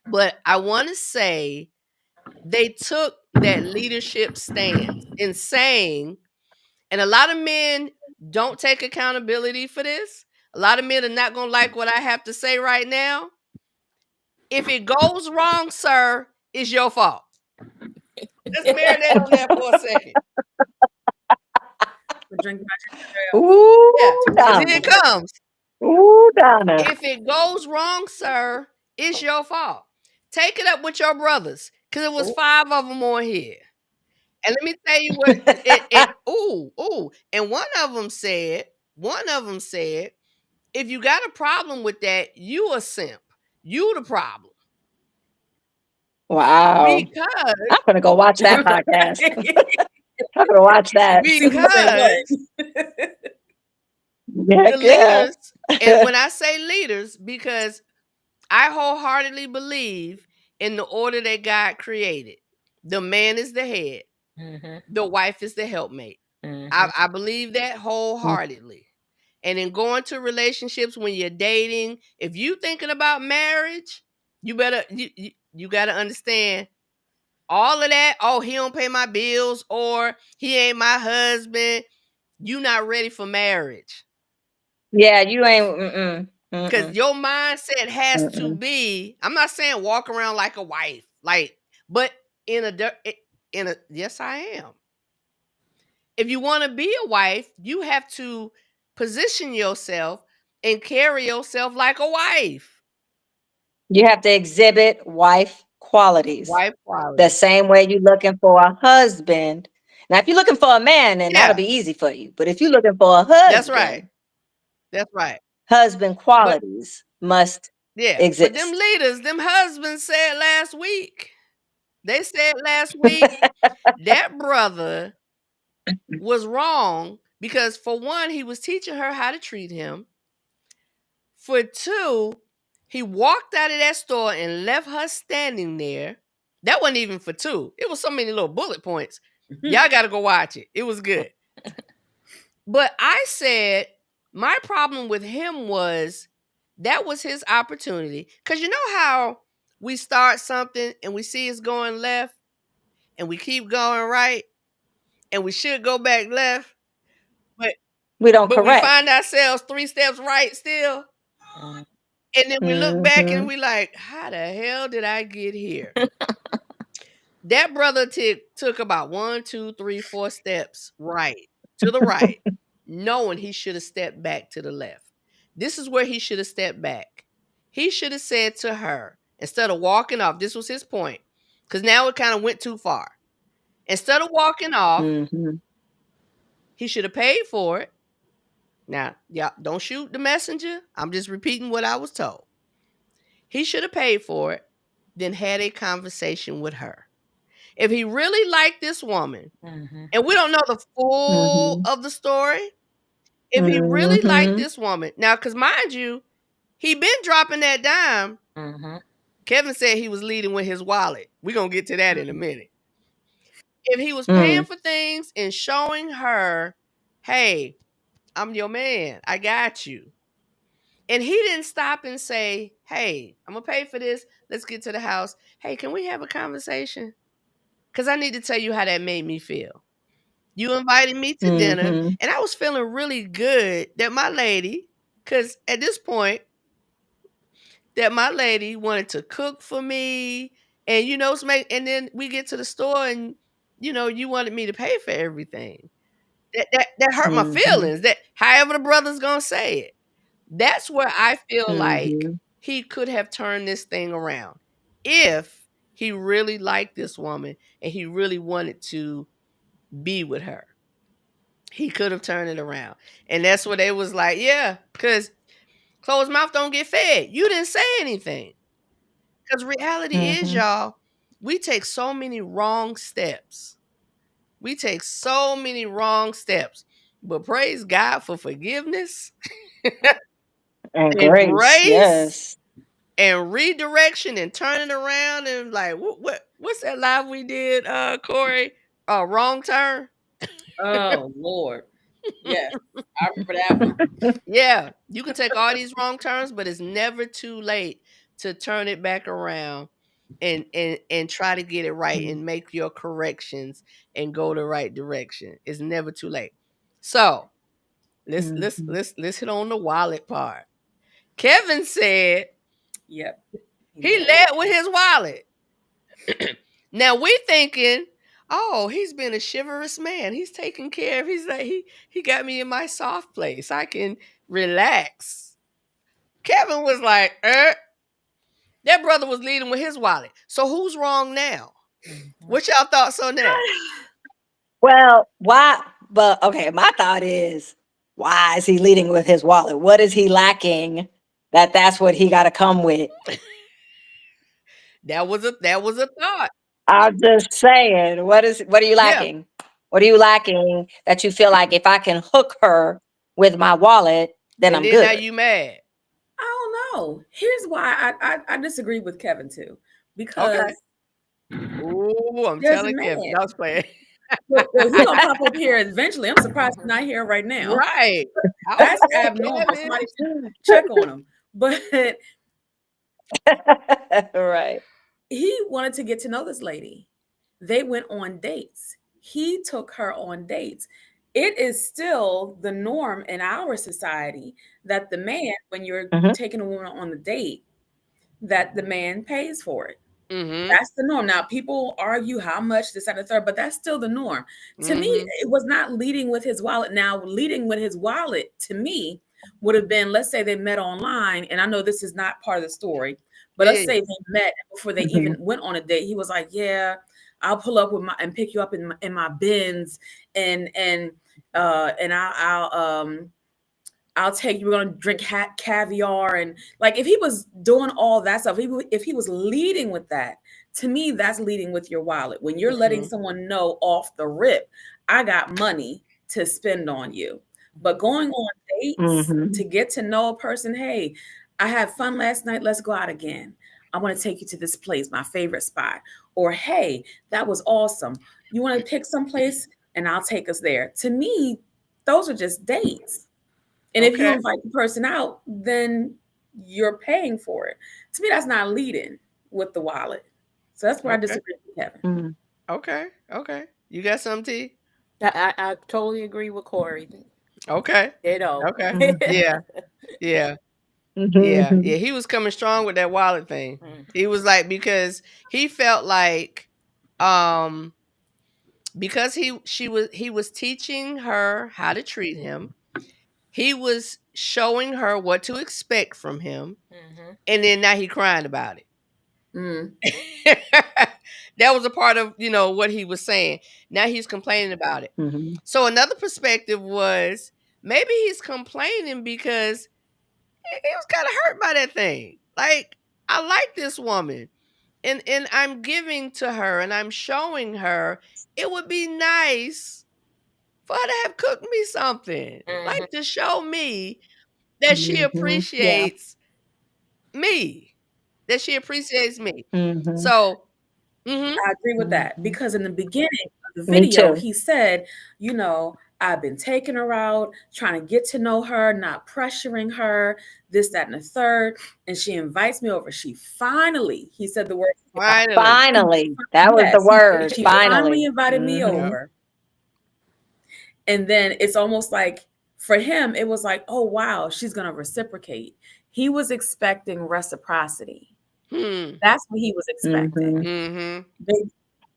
But I want to say they took that leadership stance in saying, and a lot of men don't take accountability for this. A lot of men are not going to like what I have to say right now. If it goes wrong, sir, it's your fault. Let's marinate on that for a second. Drink my ginger ale. Yeah, Ooh, because here it Donna. comes. Ooh, Donna. If it goes wrong, sir, it's your fault. Take it up with your brothers, because it was Oh, 5 of them on here. And let me tell you what and one of them said, if you got a problem with that, you a simp. You the problem. Wow. Because I'm gonna go watch that podcast. I'm gonna watch that. see who said because what. Heck the yeah. leaders, and when I say leaders, because I wholeheartedly believe in the order that God created. The man is the head. Mhm. The wife is the helpmate. Mhm. I believe that wholeheartedly. And in going to relationships when you're dating, if you thinking about marriage, you better you got to understand all of that. Oh, he don't pay my bills, or he ain't my husband. You not ready for marriage. Yeah, you ain't. Mm-mm, Because mm-mm, your mindset has to mm-mm. be, I'm not saying walk around like a wife, like, but in a, yes, I am. If you want to be a wife, you have to position yourself and carry yourself like a wife. You have to exhibit wife qualities Wife the quality. same way you're looking for a husband. Now, if you're looking for a man, then that'll Yeah, be easy for you. But if you're looking for a that's right. husband, That's right. husband But qualities must yeah, but them exist. leaders, them husbands said last week, they said last week that brother was wrong because for one, he was teaching her how to treat him. For two, he walked out of that store and left her standing there. That wasn't even for two. It was so many little bullet points. Y'all got to go watch it. It was good. But I said my problem with him was that was his opportunity. Because you know how we start something and we see it's going left and we keep going right and we should go back left, but We don't we correct. find ourselves 3 steps right still. Mhm. And then we look back and Hmm. we like, how the hell did I get here? That brother took about 1, 2, 3, 4 steps right to the right, knowing he should have stepped back to the left. This is where he should have stepped back. He should have said to her, instead of walking off, this was his point, because now it kind of went too far. Instead of walking off, Hmm. he should have paid for it. Now, y'all don't shoot the messenger. I'm just repeating what I was told. He should have paid for it, then had a conversation with her. If he really liked this woman, Mhm. and we don't know the full Hmm. of the story, if he really liked Hmm. this woman, now, because mind you, he been dropping that dime. Mhm. Kevin said he was leading with his wallet. We're going to get to that in a minute. If he was paying Mm. for things and showing her, hey, I'm your man, I got you. And he didn't stop and say, hey, I'm going to pay for this. Let's get to the house. Hey, can we have a conversation? Because I need to tell you how that made me feel. You invited me to dinner, Hmm. and I was feeling really good that my lady, because at this point, that my lady wanted to cook for me, and and then we get to the store, and you wanted me to pay for everything. That hurt my Hmm. feelings. That however the brother's gonna say it. That's where I feel like Hmm. he could have turned this thing around if he really liked this woman and he really wanted to be with her. He could have turned it around. And that's what they was like, yeah, because closed mouth don't get fed. You didn't say anything. Because reality is, Hmm. y'all, we take so many wrong steps. We take so many wrong steps. But praise God for forgiveness And and grace, grace yes. and redirection and turning around and like what's that live we did, Corey? Wrong turn. Oh Lord. Yes. I remember that one. Yeah, you can take all these wrong turns, but it's never too late to turn it back around and try to get it right and make your corrections and go the right direction. It's never too late. So Mhm. let's hit on the wallet part. Kevin said Yep. He he did. led with his wallet. Now we thinking, oh, he's been a chivalrous man. He's taking care of. He's like he got me in my soft place. I can relax. Kevin was like, that brother was leading with his wallet. So who's wrong now? Mhm. What y'all thoughts on that? Well, why? But okay, my thought is, why is he leading with his wallet? What is he lacking that's what he got to come with? That was a thought. I'm just saying, what are you Yeah. lacking? What are you lacking that you feel like if I can hook her with my wallet, then And I'm then now good? you mad. I don't know. Here's why I disagree with Kevin too. Okay. Because Ooh, I'm There's a telling Kevin. man. No, I was playing. Well, he gonna pop up here eventually. I'm surprised he's not here right now. Right. I was That's like, abnormal. Kevin. Somebody should check on him. But Right. he wanted to get to know this lady. They went on dates. He took her on dates. It is still the norm in our society that the man, when you're Mhm. taking a woman on the date, that the man pays for it. Mm-hmm. That's the norm. Now, people argue how much this and the third, but that's still the norm. To me, Mm-hmm. it was not leading with his wallet. Now, leading with his wallet to me would have been, let's say they met online, and I know this is not part of the story, but let's Yeah. say they met before they even Mhm. went on a date. He was like, "Yeah, I'll pull up with my and pick you up in my Benz, and I'll take you. We're gonna drink caviar." And like, if he was doing all that stuff, if he was leading with that, to me, that's leading with your wallet. When you're letting Mm-hmm. someone know off the rip, I got money to spend on you. But going on dates to Mhm. get to know a person, hey, I had fun last night. Let's go out again. I want to take you to this place, my favorite spot. Or hey, that was awesome. You want to pick some place, and I'll take us there. To me, those are just dates. And if you Okay. invite the person out, then you're paying for it. To me, that's not leading with the wallet. So that's where I Okay. disagree with Kevin. Mhm. Okay. Okay. You got something, T? I totally agree with Corey. Okay. Ditto. Okay. Mhm. Yeah. Yeah. Yeah. Mhm. Yeah. He was coming strong with that wallet thing. Mm. He was like, because he felt like um because he was teaching her how to treat him. He was showing her what to expect from him. Mhm. And then now he crying about it. Mm. That was a part of, what he was saying. Now he's complaining about it. Mhm. So another perspective was maybe he's complaining because he was kind of hurt by that thing. Like, I like this woman, and I'm giving to her and I'm showing her it would be nice for her to have cooked me something. Mhm. Like, to show me that she Mhm. Yeah. appreciates me. That she appreciates me. Mhm. So, mhm. I agree with that Mhm. because in the beginning of the Me video, too. he said, I've been taking her out, trying to get to know her, not pressuring her, this, that, and the third. And she invites me over. He said the word, Finally. Finally, that was the yes, word. she finally Finally. invited me Mhm. Yep. over. And then it's almost like for him, it was like, oh, wow, she's going to reciprocate. He was expecting reciprocity. Hmm. That's what he was expecting. Mhm. Mhm. They-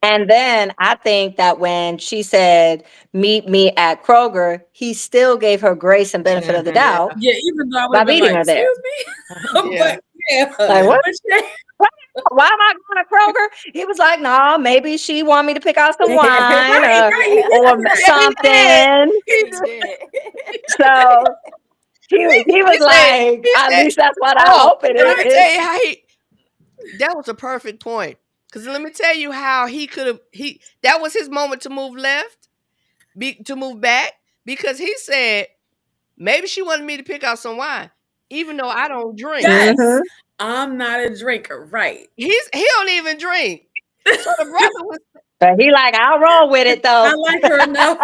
And then I think that when she said, "Meet me at Kroger," he still gave her grace and benefit of the Mhm. Yeah. doubt yeah, even though I would by have been meeting like, her there. excuse me. Yeah. But yeah, Like, what? but yeah, Why am I going to Kroger? He was like, "No, maybe she want me to pick out some wine right, or right. He did or do that. Yeah, he did. something." He He did. So he he was said like, he "At said, least that's what I "Oh, hope it and let me tell you is." how he that was a perfect point. Cause let me tell you how he could have that was his moment to move left, to move back, because he said maybe she wanted me to pick out some wine, even though I don't drink. Yes, Mhm. I'm not a drinker. Right. He don't even drink. So the brother was But he like, "I'll roll with it I though." like her enough.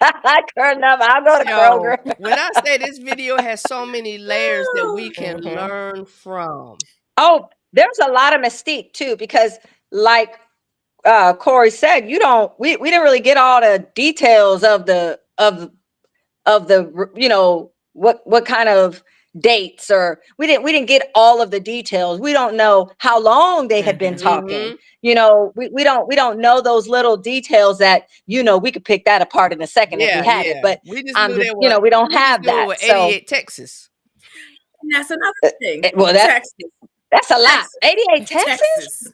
I like her enough. I'll go to yo, Kroger. when I say this video has so many layers that we can Mhm. learn from. Oh, there's a lot of mystique too, because like Corey said, we didn't really get all the details of the what kind of dates, or we didn't get all of the details. We don't know how long they had been Mhm. talking. Mhm. We don't know those little details that we could pick that apart in a second if we Yeah, had it, yeah. but We just knew we don't we just have knew it that. was So 88 Texas. And that's another thing. well, Texas, that's a lot. Texas, 88 Texas. Texas.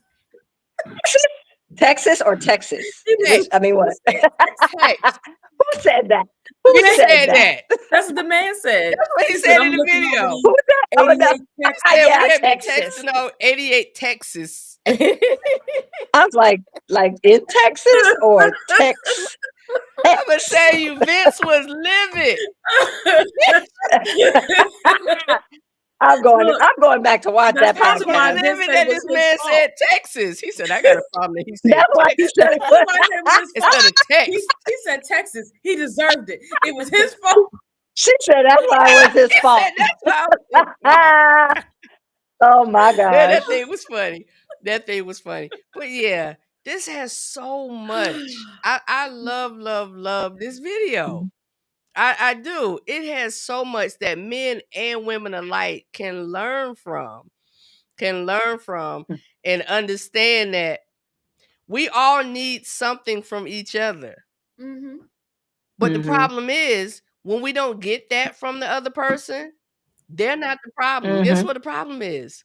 Texas or Texas? He Hey, I mean, who what? said Texas? Tex. Who said that? Who He Yeah, said said that? that. that's what the man said. That's what he He said, said in I'm the looking over video. these Who said? Oh, no. 88 Texas. Said we Yeah, have been Texas. texting on 88 Texas. I was like in Texas or Tex? I'ma tell you, Vince was livid. Look, I'm going back to watch that's that part of why I podcast. did Living say it that was this his man fault. said Texas. He said, I got a problem that he said That's why you Texas said That's why I said it was his fault. instead of text. He said Texas. He deserved it. It was his fault. She said that's why it was his He said fault. that's why it was his fault. Oh my Yeah, that gosh. thing was funny. That thing was funny. But yeah, this has so much. I love, love, love this video. I do. It has so much that men and women alike can learn from, and understand that we all need something from each other. Mm-hmm. But the Mm-hmm. problem is when we don't get that from the other person, they're not the problem. Guess Mm-hmm. what the problem is?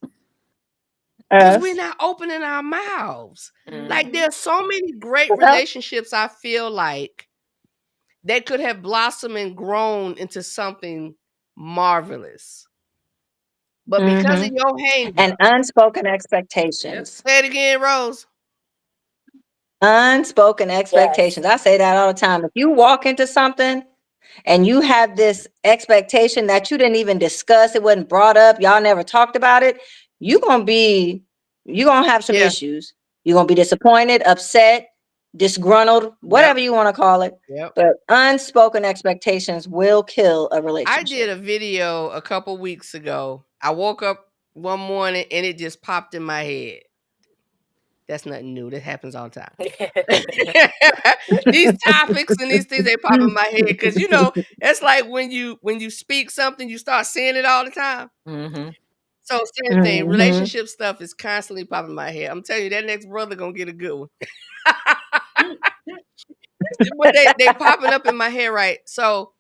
Because we're Us. not opening our mouths. Like Mhm. there's so many great Well, relationships I feel like that could have blossomed and grown into something marvelous. But because of mm-hmm. your hang And up. unspoken Yep. expectations. Say it again, Rose. Unspoken Yes. expectations. I say that all the time. If you walk into something and you have this expectation that you didn't even discuss, it wasn't brought up, y'all never talked about it, you're gonna have some Yeah. issues. You're gonna be disappointed, upset, disgruntled, Yep. whatever you want to call it. Yep. But unspoken expectations will kill a I did relationship. a video a couple weeks ago. I woke up one morning and it just popped in my head. That's nothing new. That happens all the time. These topics and these things they pop in my head because it's like when you speak something, you start saying it all the time. Mhm. So same thing, Mhm. relationship stuff is constantly popping in my head. I'm telling you, that next brother gonna get a good one. But they popping up in my head, right? So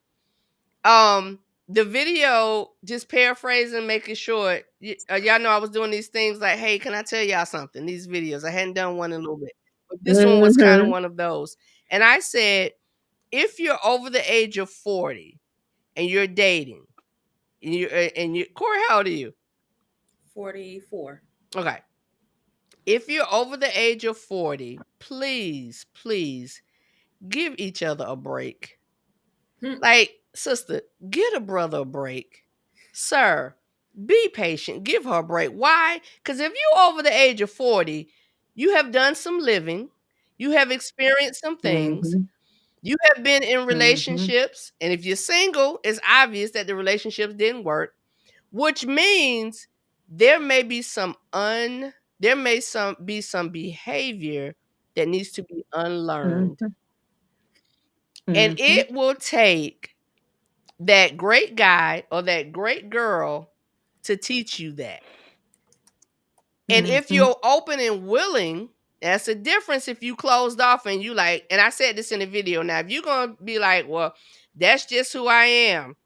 um the video, just paraphrasing, making short, y'all know I was doing these things like, hey, can I tell y'all something? These videos, I hadn't done one in a little bit, but this one was kind of Mhm. one of those. And I said, if you're over the age of 40 and you're dating, and you Corey, how old are you? 44. Okay. If you're over the age of 40, please, please give each other a break. Hmm. Like, sister, get a brother a break. Sir, be patient. Give her a break. Why? Because if you're over the age of 40, you have done some living, you have experienced some things, Mhm. you have been in Mhm. relationships, and if you're single, it's obvious that the relationships didn't work, which means there may be some behavior that needs to be unlearned. Mhm. And Mhm. it will take that great guy or that great girl to teach you that. And if Mhm. you're open and willing, that's a difference. If you closed off and you like, and I said this in the video. Now, if you're gonna be like, well, that's just who I am.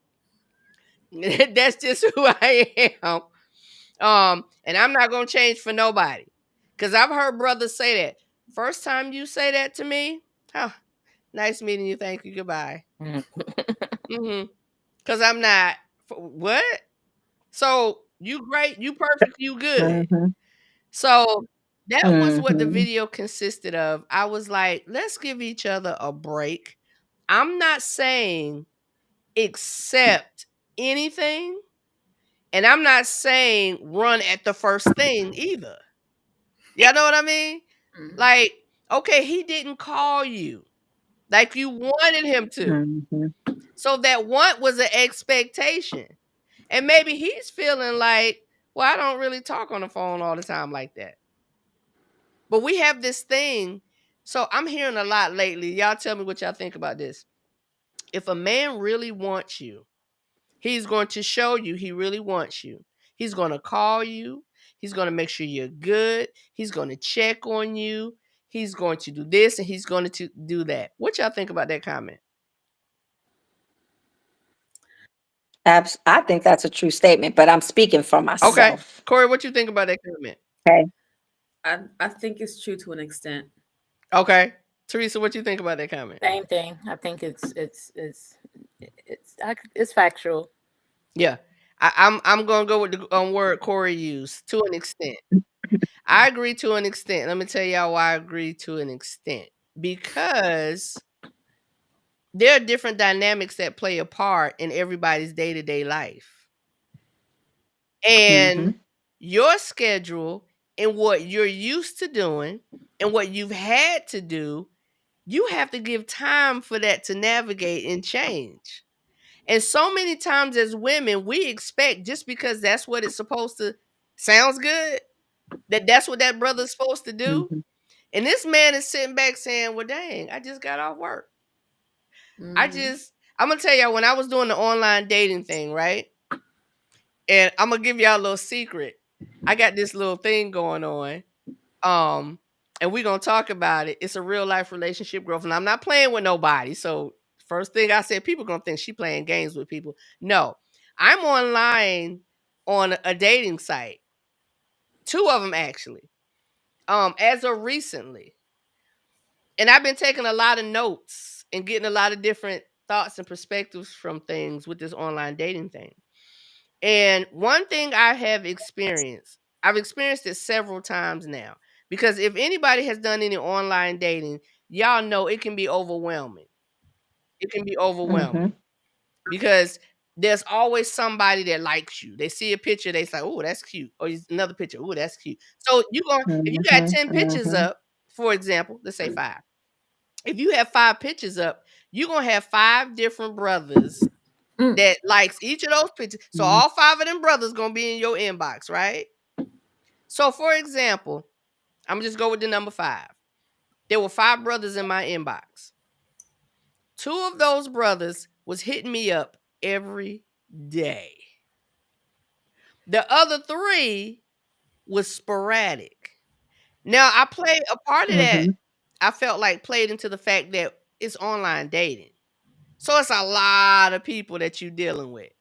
That's just who I am. And I'm not gonna change for nobody. Cause I've heard brothers say that. First time you say that to me, oh, nice meeting you. Thank you. Goodbye. Mhm. Mm-hmm. Cause I'm not what? So you great, you perfect, you good. Mhm. So that was what the Mhm. video consisted of. I was like, let's give each other a break. I'm not saying accept anything, and I'm not saying run at the first thing either. Y'all know what I mean? Mhm. Like, okay, he didn't call you like you wanted him to. Mhm. So that want was an expectation. And maybe he's feeling like, well, I don't really talk on the phone all the time like that. But we have this thing. So I'm hearing a lot lately. Y'all tell me what y'all think about this. If a man really wants you, he's going to show you he really wants you. He's going to call you. He's going to make sure you're good. He's going to check on you. He's going to do this and he's going to do that. What y'all think about that comment? I think that's a true statement, but I'm speaking for Okay. myself. Corey, what you think about that comment? Okay. I think it's true to an extent. Okay. Teresa, what you think about that comment? Same thing. I think it's factual. Yeah. I'm gonna go with the word Corey used, to an extent. I agree to an extent. Let me tell y'all why I agree to an extent. Because there are different dynamics that play a part in everybody's day-to-day life. And Mhm. your schedule and what you're used to doing and what you've had to do, you have to give time for that to navigate and change. And so many times as women, we expect just because that's what it's supposed to sounds good, that's what that brother's supposed to do. Mhm. And this man is sitting back saying, "Well, dang, I just got off work. Mhm. I'm gonna tell y'all when I was doing the online dating thing, right? And I'm gonna give y'all a little secret. I got this little thing going on. Um, and we're gonna talk about it. It's a real life relationship growth, and I'm not playing with nobody. So first thing I said, people gonna think she playing games with people. No, I'm online on a dating site. Two of them actually. As of recently. And I've been taking a lot of notes and getting a lot of different thoughts and perspectives from things with this online dating thing. And one thing I have experienced, I've experienced it several times now. Because if anybody has done any online dating, y'all know it can be overwhelming. It can be overwhelming Mhm. because there's always somebody that likes you. They see a picture, they say, "Oh, that's cute." Or another picture, "Oh, that's cute." So you going if you got Mhm. 10 pictures Mhm. up, for example, let's say 5. If you have 5 pictures up, you're going to have 5 different brothers Mm. that likes each of those pictures. So Mhm. all 5 of them brothers gonna be in your inbox, right? So for example, I'm just go with the number 5. There were 5 brothers in my inbox. 2 of those brothers was hitting me up every day. The other 3 was sporadic. Now I played a part of that. Mhm. I felt like played into the fact that it's online dating. So it's a lot of people that you're dealing with.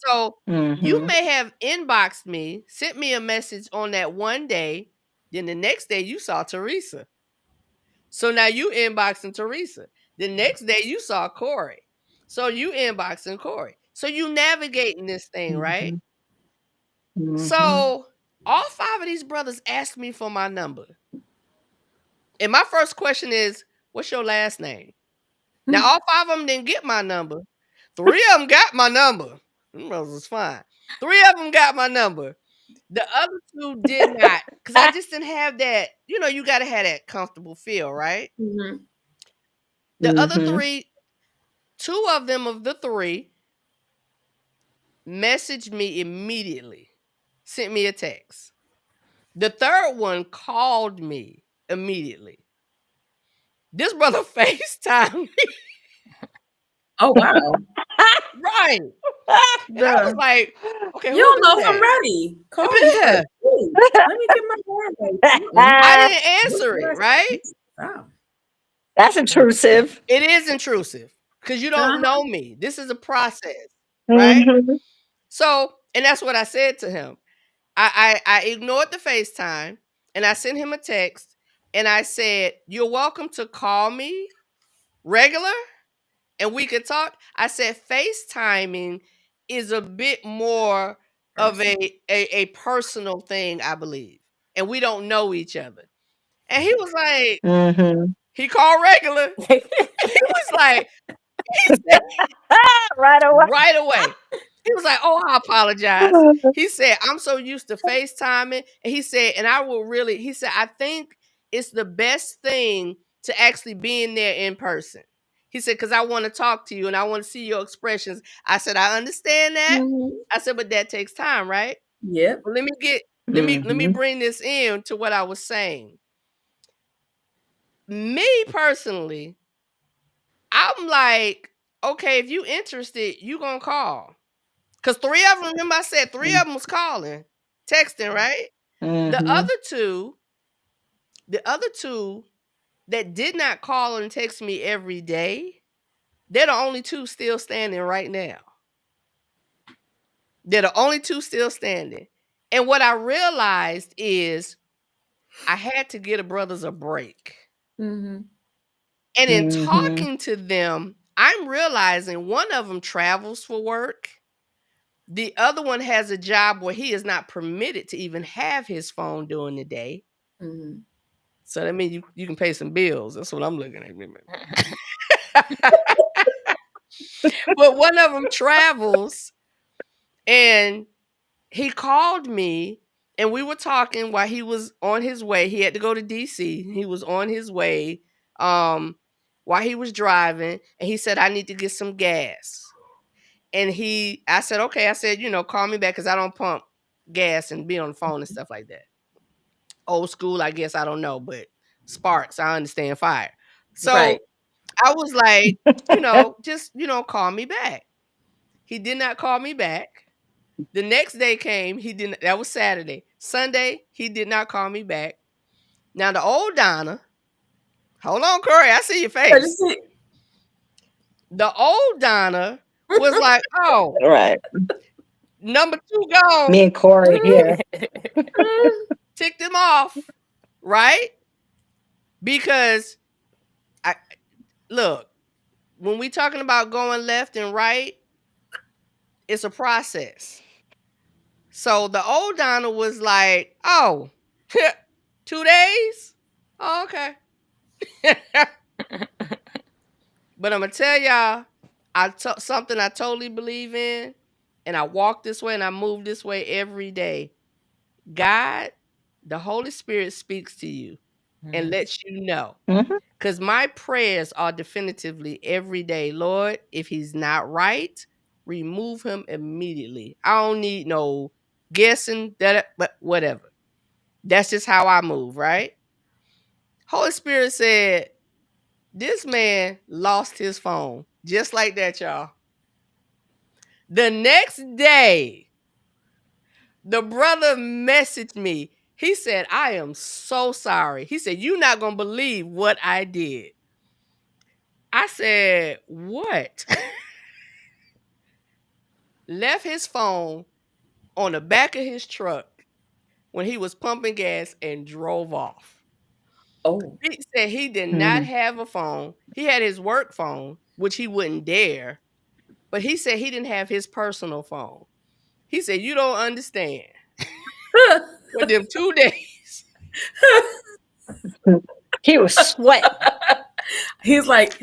So, you Mhm. may have inboxed me, sent me a message on that one day, then the next day you saw Teresa. So now you inboxing Teresa. The next day you saw Corey. So you inboxing Corey. So you navigating this thing, right? Mhm. Mhm. So all 5 of these brothers asked me for my number. And my first question is, what's your last name? Now all 5 of them didn't get my number. 3 of them got my number. Them brothers was fine. 3 of them got my number. The other 2 did not, cause I just didn't have that, you gotta have that comfortable feel, right? Mhm. The other Mhm. 3, 2 of them of the 3 messaged me immediately, sent me a text. The 3rd one called me immediately. This brother FaceTimed me. Oh, wow. Right. And I was The like, "Okay, you who don't did know if I'm that?" ready. Call me Yeah. first. Ooh, let me get my word right. Mm-mm. I didn't This answer it, right? wow. That's intrusive. It is intrusive, cause you don't Uh-huh. know me. This is a process, right? Mhm. So, and that's what I said to him. I ignored the FaceTime and I sent him a text and I said, "You're welcome to call me regular and we could talk." I said, "FaceTiming is a bit more of Person. a personal thing, I believe. And we don't know each other." And he was like, Mhm. he called regular. He was like, he said, Right away. right away. He was like, "Oh, I apologize." He said, "I'm so used to FaceTiming." And he said, "And I will really," he said, "I think it's the best thing to actually being there in person." He said, "Because I want to talk to you and I want to see your expressions." I said, "I understand that." Mhm. I said, "But that takes time, right?" Yep. Well, let me Mhm. bring this in to what I was saying. Me personally, I'm like, okay, if you interested, you gonna call. Cause 3 of them, remember I said 3 of them was calling, texting, right? The Mhm. other 2 the other 2 that did not call and text me every day, they're the only 2 still standing right now. They're the only 2 still standing. And what I realized is I had to get a brothers a break. Mhm. And in Mhm. talking to them, I'm realizing one of them travels for work. The other one has a job where he is not permitted to even have his phone during the day. Mhm. So that means you can pay some bills. That's what I'm looking at. But one of them travels and he called me and we were talking while he was on his way. He had to go to DC. He was on his way while he was driving, and he said, I need to get some gas. And I said, okay. I said, call me back because I don't pump gas and be on the phone and stuff like that. Old school, I guess, I don't know, but sparks, I understand fire. Right. So I was like, just, call me back. He did not call me back. The next day came, he didn't. That was Saturday. Sunday, he did not call me back. Now the old Donna, hold on, Corey, I see your I just face. The old Donna was like, oh, Right. number 2 Me gone. and Corey here. Ticked him off, right? Because I look, when we talking about going left and right, it's a process. So the old Donna was like, oh, 2 days? Oh, okay. But I'm gonna tell y'all, something I totally believe in, and I walk this way and I move this way every day. God, the Holy Spirit speaks to you and lets you know. Mhm. Because my prayers are definitively every day, Lord, if he's not right, remove him immediately. I don't need no guessing, but whatever. That's just how I move, right? Holy Spirit said, this man lost his phone. Just like that, y'all. The next day, the brother messaged me. He said, I am so sorry. He said, you're not going to believe what I did. I said, what? Left his phone on the back of his truck when he was pumping gas and drove off. Oh. He said he did not Mhm. have a phone. He had his work phone, which he wouldn't dare. But he said he didn't have his personal phone. He said, you don't understand. For them 2 days. He was sweating. He's like,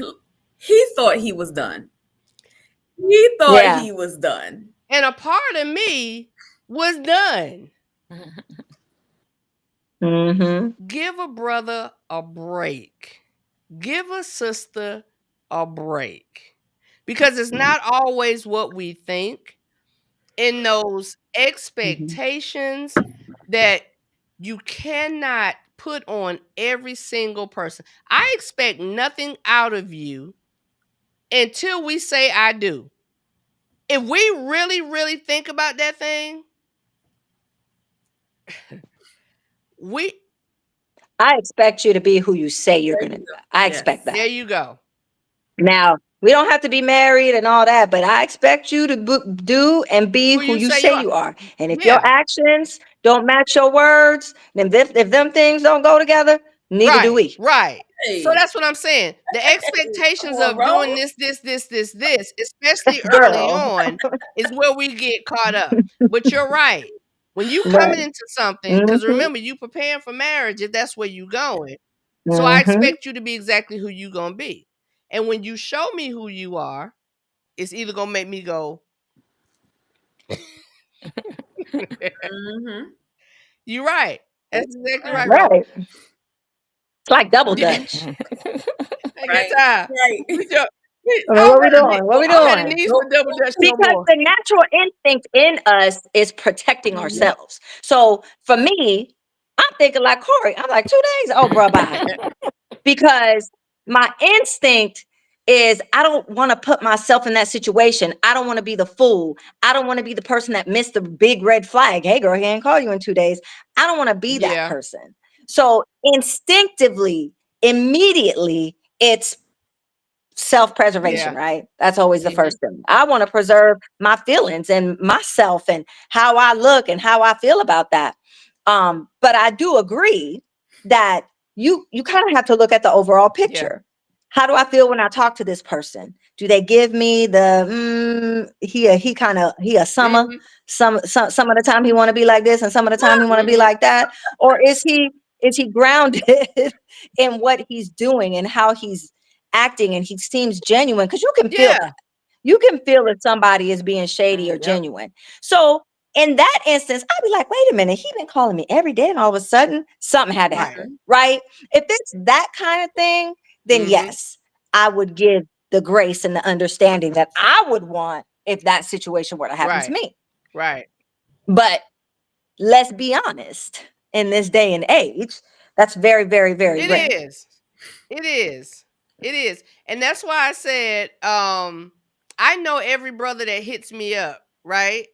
he thought he was done. He thought Yeah. he was done. And a part of me was done. Mhm. Give a brother a break. Give a sister a break. Because it's not always what we think. In those Mhm. expectations that you cannot put on every single person. I expect nothing out of you until we say I do. If we really, really think about that thing, we I expect you to be who you say you're There gonna you be. go. I expect Yes. there that. you go. Now, we don't have to be married and all that, but I expect you to do and be Who who you you say you say are. you are. And if your Yeah. actions don't match your words, then if them things don't go together, neither do Right. we. Right. So Hey, that's what I'm saying. The come expectations on, of doing Rose. this, especially early Girl. on, is where we get caught up. But you're right. When you coming Right. into something, because Mhm. remember, you preparing for marriage if that's where you going. So I Mhm. expect you to be exactly who you gonna be. And when you show me who you are, it's either gonna make me go, Mm-hmm. you're right. That's exactly right, Right. Rose. Right. It's like double Did dutch. I got Right. time. Right. We just, I mean, I what don't we got a need. doing? What we I don't got a doing? need for Nope. double dutch no Because more. the natural instinct in us is protecting Mhm. ourselves. So for me, I'm thinking like Corey. I'm like 2 days. Oh, bro, bye. Because my instinct is I don't want to put myself in that situation. I don't want to be the fool. I don't want to be the person that missed the big red flag. Hey, girl, he ain't call you in 2 days. I don't want to be that Yeah, person. So instinctively, immediately, it's self-preservation, yeah, right? That's always the Mhm. first thing. I want to preserve my feelings and myself and how I look and how I feel about that. But I do agree that you kind of have to look at the overall yeah. picture. How do I feel when I talk to this person? Do they give me the he a summer? Mhm. Some of the time he want to be like this and some of the time he want to be Mhm. like that, or is he grounded in what he's doing and how he's acting and he seems genuine because you can feel Yeah, that. You can feel if somebody is being shady or Yep. genuine. So in that instance, I'd be like, wait a minute, he been calling me every day, and all of a sudden something had to Right. happen, right? If it's that kind of thing, then Mhm. yes, I would give the grace and the understanding that I would want if that situation were to happen to Right. me. Right. But let's be honest, in this day and age, that's very, very, very It rare. is. It is. It is. And that's why I said, I know every brother that hits me up, right?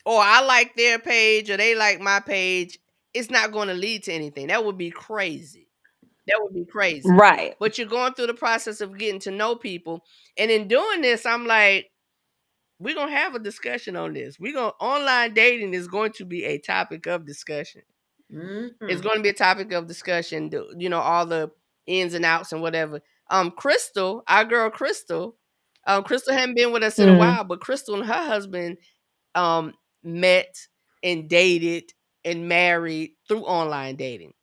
Or I like their page or they like my page, it's not going to lead to anything. That would be crazy. That would be crazy. Right. But you're going through the process of getting to know people. And in doing this, I'm like, we're going to have a discussion on this. Online dating is going to be a topic of discussion. It's Mhm. going to be a topic of discussion, all the ins and outs and whatever. Crystal, our girl Crystal, Crystal hadn't been with us in a Mm. while, but Crystal and her husband met and dated and married through online dating.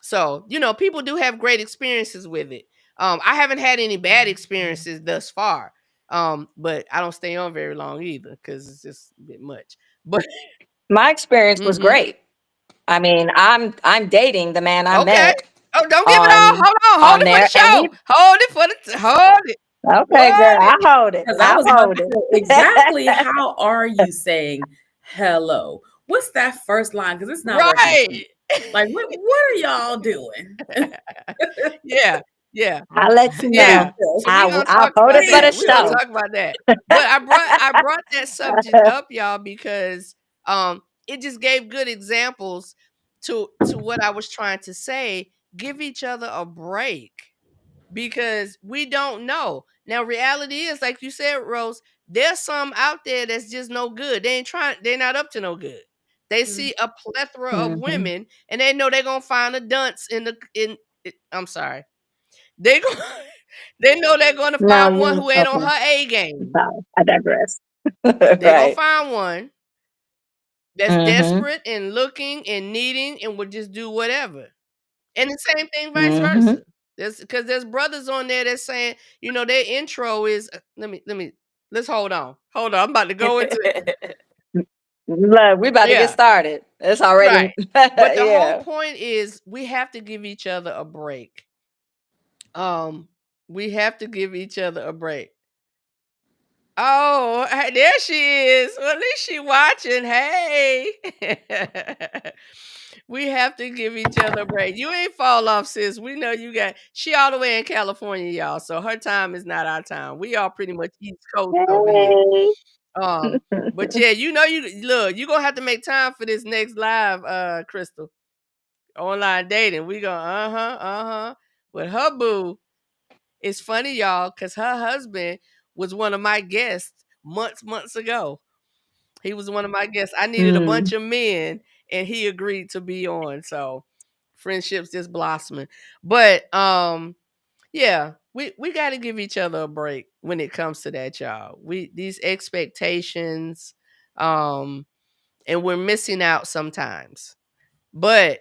So, people do have great experiences with it. I haven't had any bad experiences thus far. But I don't stay on very long either because it's just a bit much. But My experience was mhm. great. I mean, I'm dating the man I Okay. met Oh, don't give it all. Hold on it for the there, and we show. Hold it for the hold it. okay, girl, Hold it. I hold it. Because I I was about hold to it. say exactly how are you saying hello? What's that first line? Because it's not working for me. Right. Like, what are y'all doing? Yeah. Yeah. I'll let you Yeah. know. So we're gonna I'll talk hold about it for the that. We're gonna show. talk about that. But I brought that subject up, y'all, because it just gave good examples to what I was trying to say. Give each other a break because we don't know. Now, reality is, like you said, Rose, there's some out there that's just no good. They're not up to no good. They see a plethora of Mhm. women and they know they're gonna find a dunce I'm sorry. They go they know they're gonna No, find one you who ain't on okay. her A game. Sorry, I digress. They're gonna Right. find one that's Mhm. desperate and looking and needing and would just do whatever. And the same thing vice Mhm. versa. There's brothers on there that's saying, their intro is let's hold on. Hold on. I'm about to go into it. Look, we about to get Yeah, started. It's already right. But the whole yeah. point is we have to give each other a break. Um, we have to give each other a break. Oh, there she is. Well, at least she watching. Hey. We have to give each other a break. You ain't fall off, sis. We know you got she all the way in California, y'all. So her time is not our time. We all pretty much East Coast over here. Hey. But yeah, you look, you gonna have to make time for this next live, Crystal. Online dating. We go, uh-huh. With her boo. It's funny, y'all, because her husband was one of my guests months ago. He was one of my guests. I needed a bunch Mm. of men, and he agreed to be on. So friendships just blossoming. But yeah, we got to give each other a break when it comes to that, y'all. These expectations, and we're missing out sometimes. But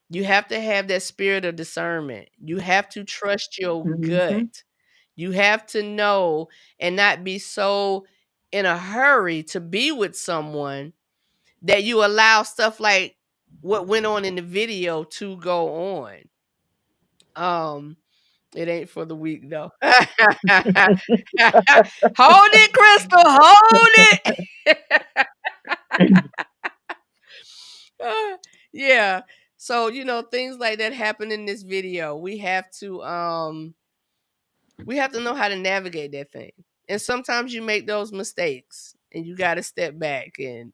you have to have that spirit of discernment. You have to trust your gut. Mhm. You have to know and not be so in a hurry to be with someone that you allow stuff like what went on in the video to go on. It ain't for the weak though. Hold it, Crystal. Hold it. Uh, yeah. So, things like that happen in this video. We have to know how to navigate that thing. And sometimes you make those mistakes and you got to step back and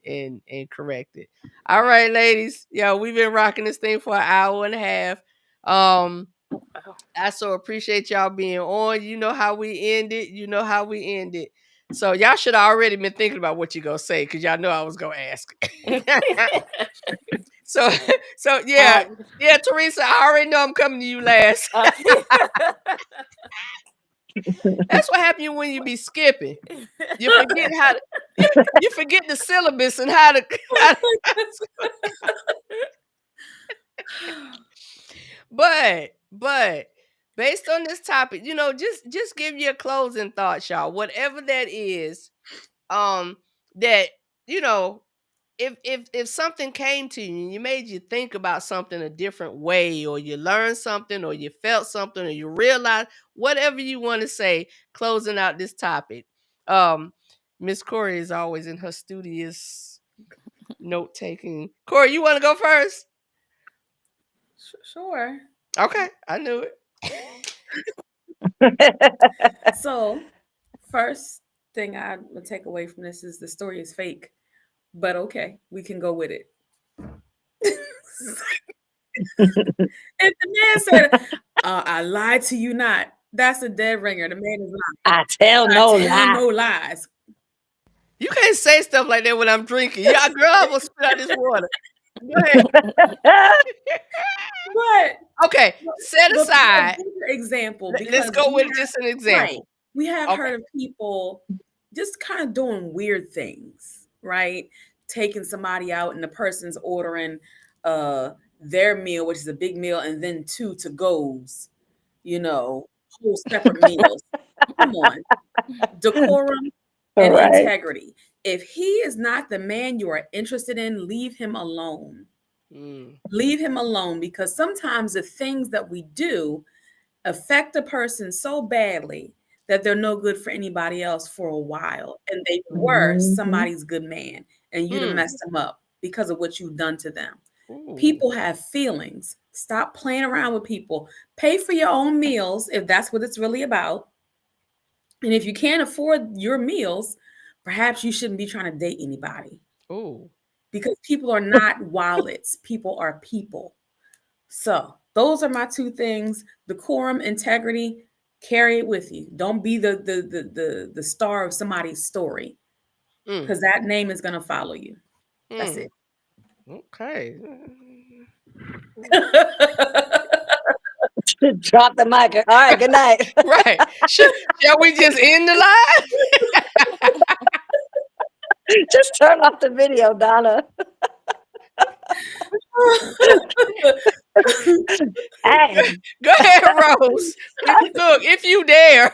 correct it. All right, ladies. Yeah, we've been rocking this thing for an hour and a half. Um Wow. I so appreciate y'all being on. You know how we end it. You know how we end it. So y'all should have already been thinking about what you gonna say because y'all know I was gonna ask. So so yeah, um, yeah, Teresa, I already know I'm coming to you last. okay. That's what happens when you be skipping. You forget how to you forget the syllabus and how to, how to but based on this topic, just give your closing thoughts, y'all. Whatever that is, that you know if something came to you and you made you think about something a different way, or you learned something, or you felt something, or you realized, whatever you want to say, closing out this topic. Um, Miss Corey is always in her studious note taking. Corey, you want to go first? Sure. Okay, I knew it. So, first thing I would take away from this is the story is fake, but okay, we can go with it. If the man said, "I lied to you not," that's a dead ringer. The man is lying. I tell I no tell lie. no lies. You can't say stuff like that when I'm drinking. Yeah, girl, I will spit out this water. Go ahead. But Okay, set the aside. bigger example, Let's because go we with just an right, example. we have Okay. heard of people just kind of doing weird things, right? Taking somebody out and the person's ordering uh their meal, which is a big meal, and then two to goes, you know, whole separate meals. Come on, decorum All and right. integrity. If he is not the man you are interested in, leave him alone. Mm, Leave him alone, because sometimes the things that we do affect a person so badly that they're no good for anybody else for a while. And they were Mhm. somebody's good man, and you'd have mm, messed them up because of what you've done to them. ooh, People have feelings. Stop playing around with people. Pay for your own meals if that's what it's really about. And if you can't afford your meals, perhaps you shouldn't be trying to date anybody, ooh, because people are not wallets, people are people. So those are my two things: decorum, integrity. Carry it with you. Don't be the star of somebody's story, mm, because that name is gonna follow you. That's mm. it. Okay. Drop the mic. All right. Good night. Right. Shall we just end the live? Just turn off the video, Donna. Hey, Go ahead, Rose. Look, if you dare.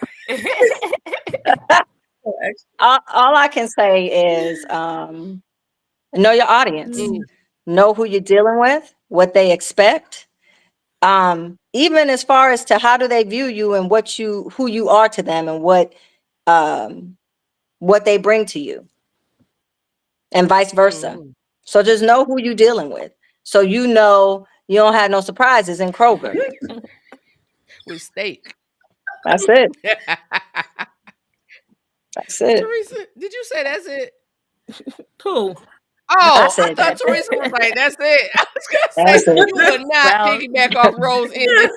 all I can say is know your audience, Mm, know who you're dealing with, what they expect. Even as far as to how do they view you and who you are to them, and um, what they bring to you, and vice versa. mhm. So just know who you're dealing with. So you know you don't have no surprises in Kroger. With steak. That's it. That's it. Teresa, did you say that's it? Cool. I Oh, I said thought that's it. Teresa was like, that's it. I was gonna say That's it. you will not Well, piggyback off Rose ending.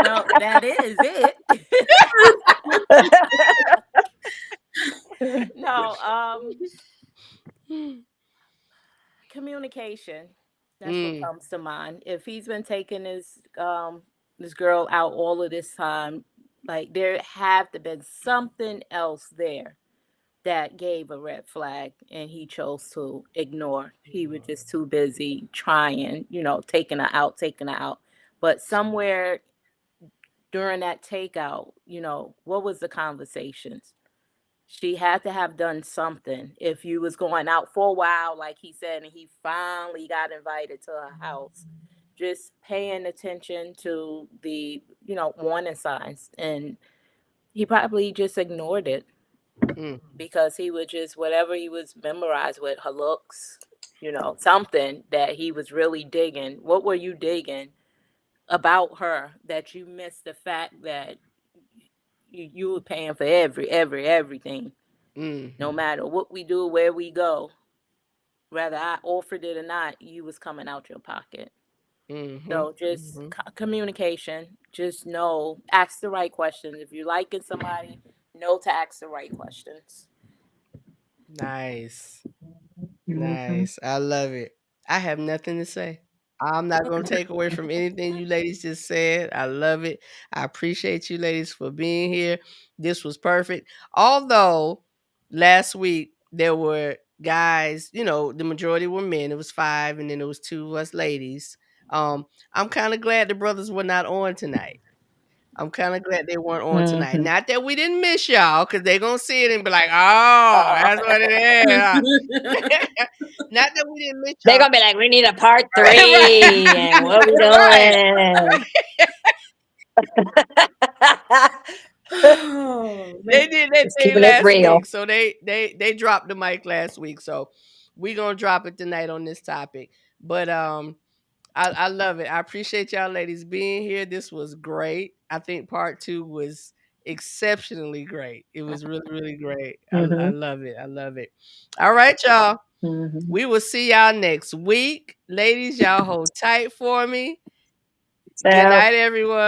well, that is it. No, communication. That's what Mm, comes to mind. If he's been taking this girl out all of this time, like there have to been something else there that gave a red flag, and he chose to ignore. He was just too busy trying, taking her out. But somewhere during that takeout, what was the conversations? She had to have done something. If you was going out for a while, like he said, and he finally got invited to her house, just paying attention to the, warning signs. And he probably just ignored it mm, because he would just, whatever he was memorized with, her looks, something that he was really digging. What were you digging about her that you missed the fact that you were paying for everything, no mhm, matter what we do, where we go, whether I offered it or not, you was coming out your pocket. mhm, So just mhm. communication. Just know, ask the right questions. If you're liking somebody, know to ask the right questions. Nice. Mhm. Nice. I love it. I have nothing to say. I'm not going to take away from anything you ladies just said. I love it. I appreciate you ladies for being here. This was perfect. Although last week there were guys, the majority were men. It was 5 and then there was 2 of us ladies. I'm kind of glad the brothers were not on tonight I'm kind of glad they weren't on tonight. Mhm. Not that we didn't miss y'all, because they're gonna see it and be like, "Oh, that's what it is." Huh?" Not that we didn't miss They're y'all. gonna be like, "We need a part Right. 3, and what we Right. doing?" Oh They man. did that Just thing keeping it last real. week, so they dropped the mic last week. So we gonna drop it tonight on this topic. But I love it. I appreciate y'all ladies being here. This was great. I think part 2 was exceptionally great. It was really, really great. I Mhm, love it. I love it. All right, y'all. mhm. We will see y'all next week. Ladies, y'all hold tight for me. Good So night, everyone.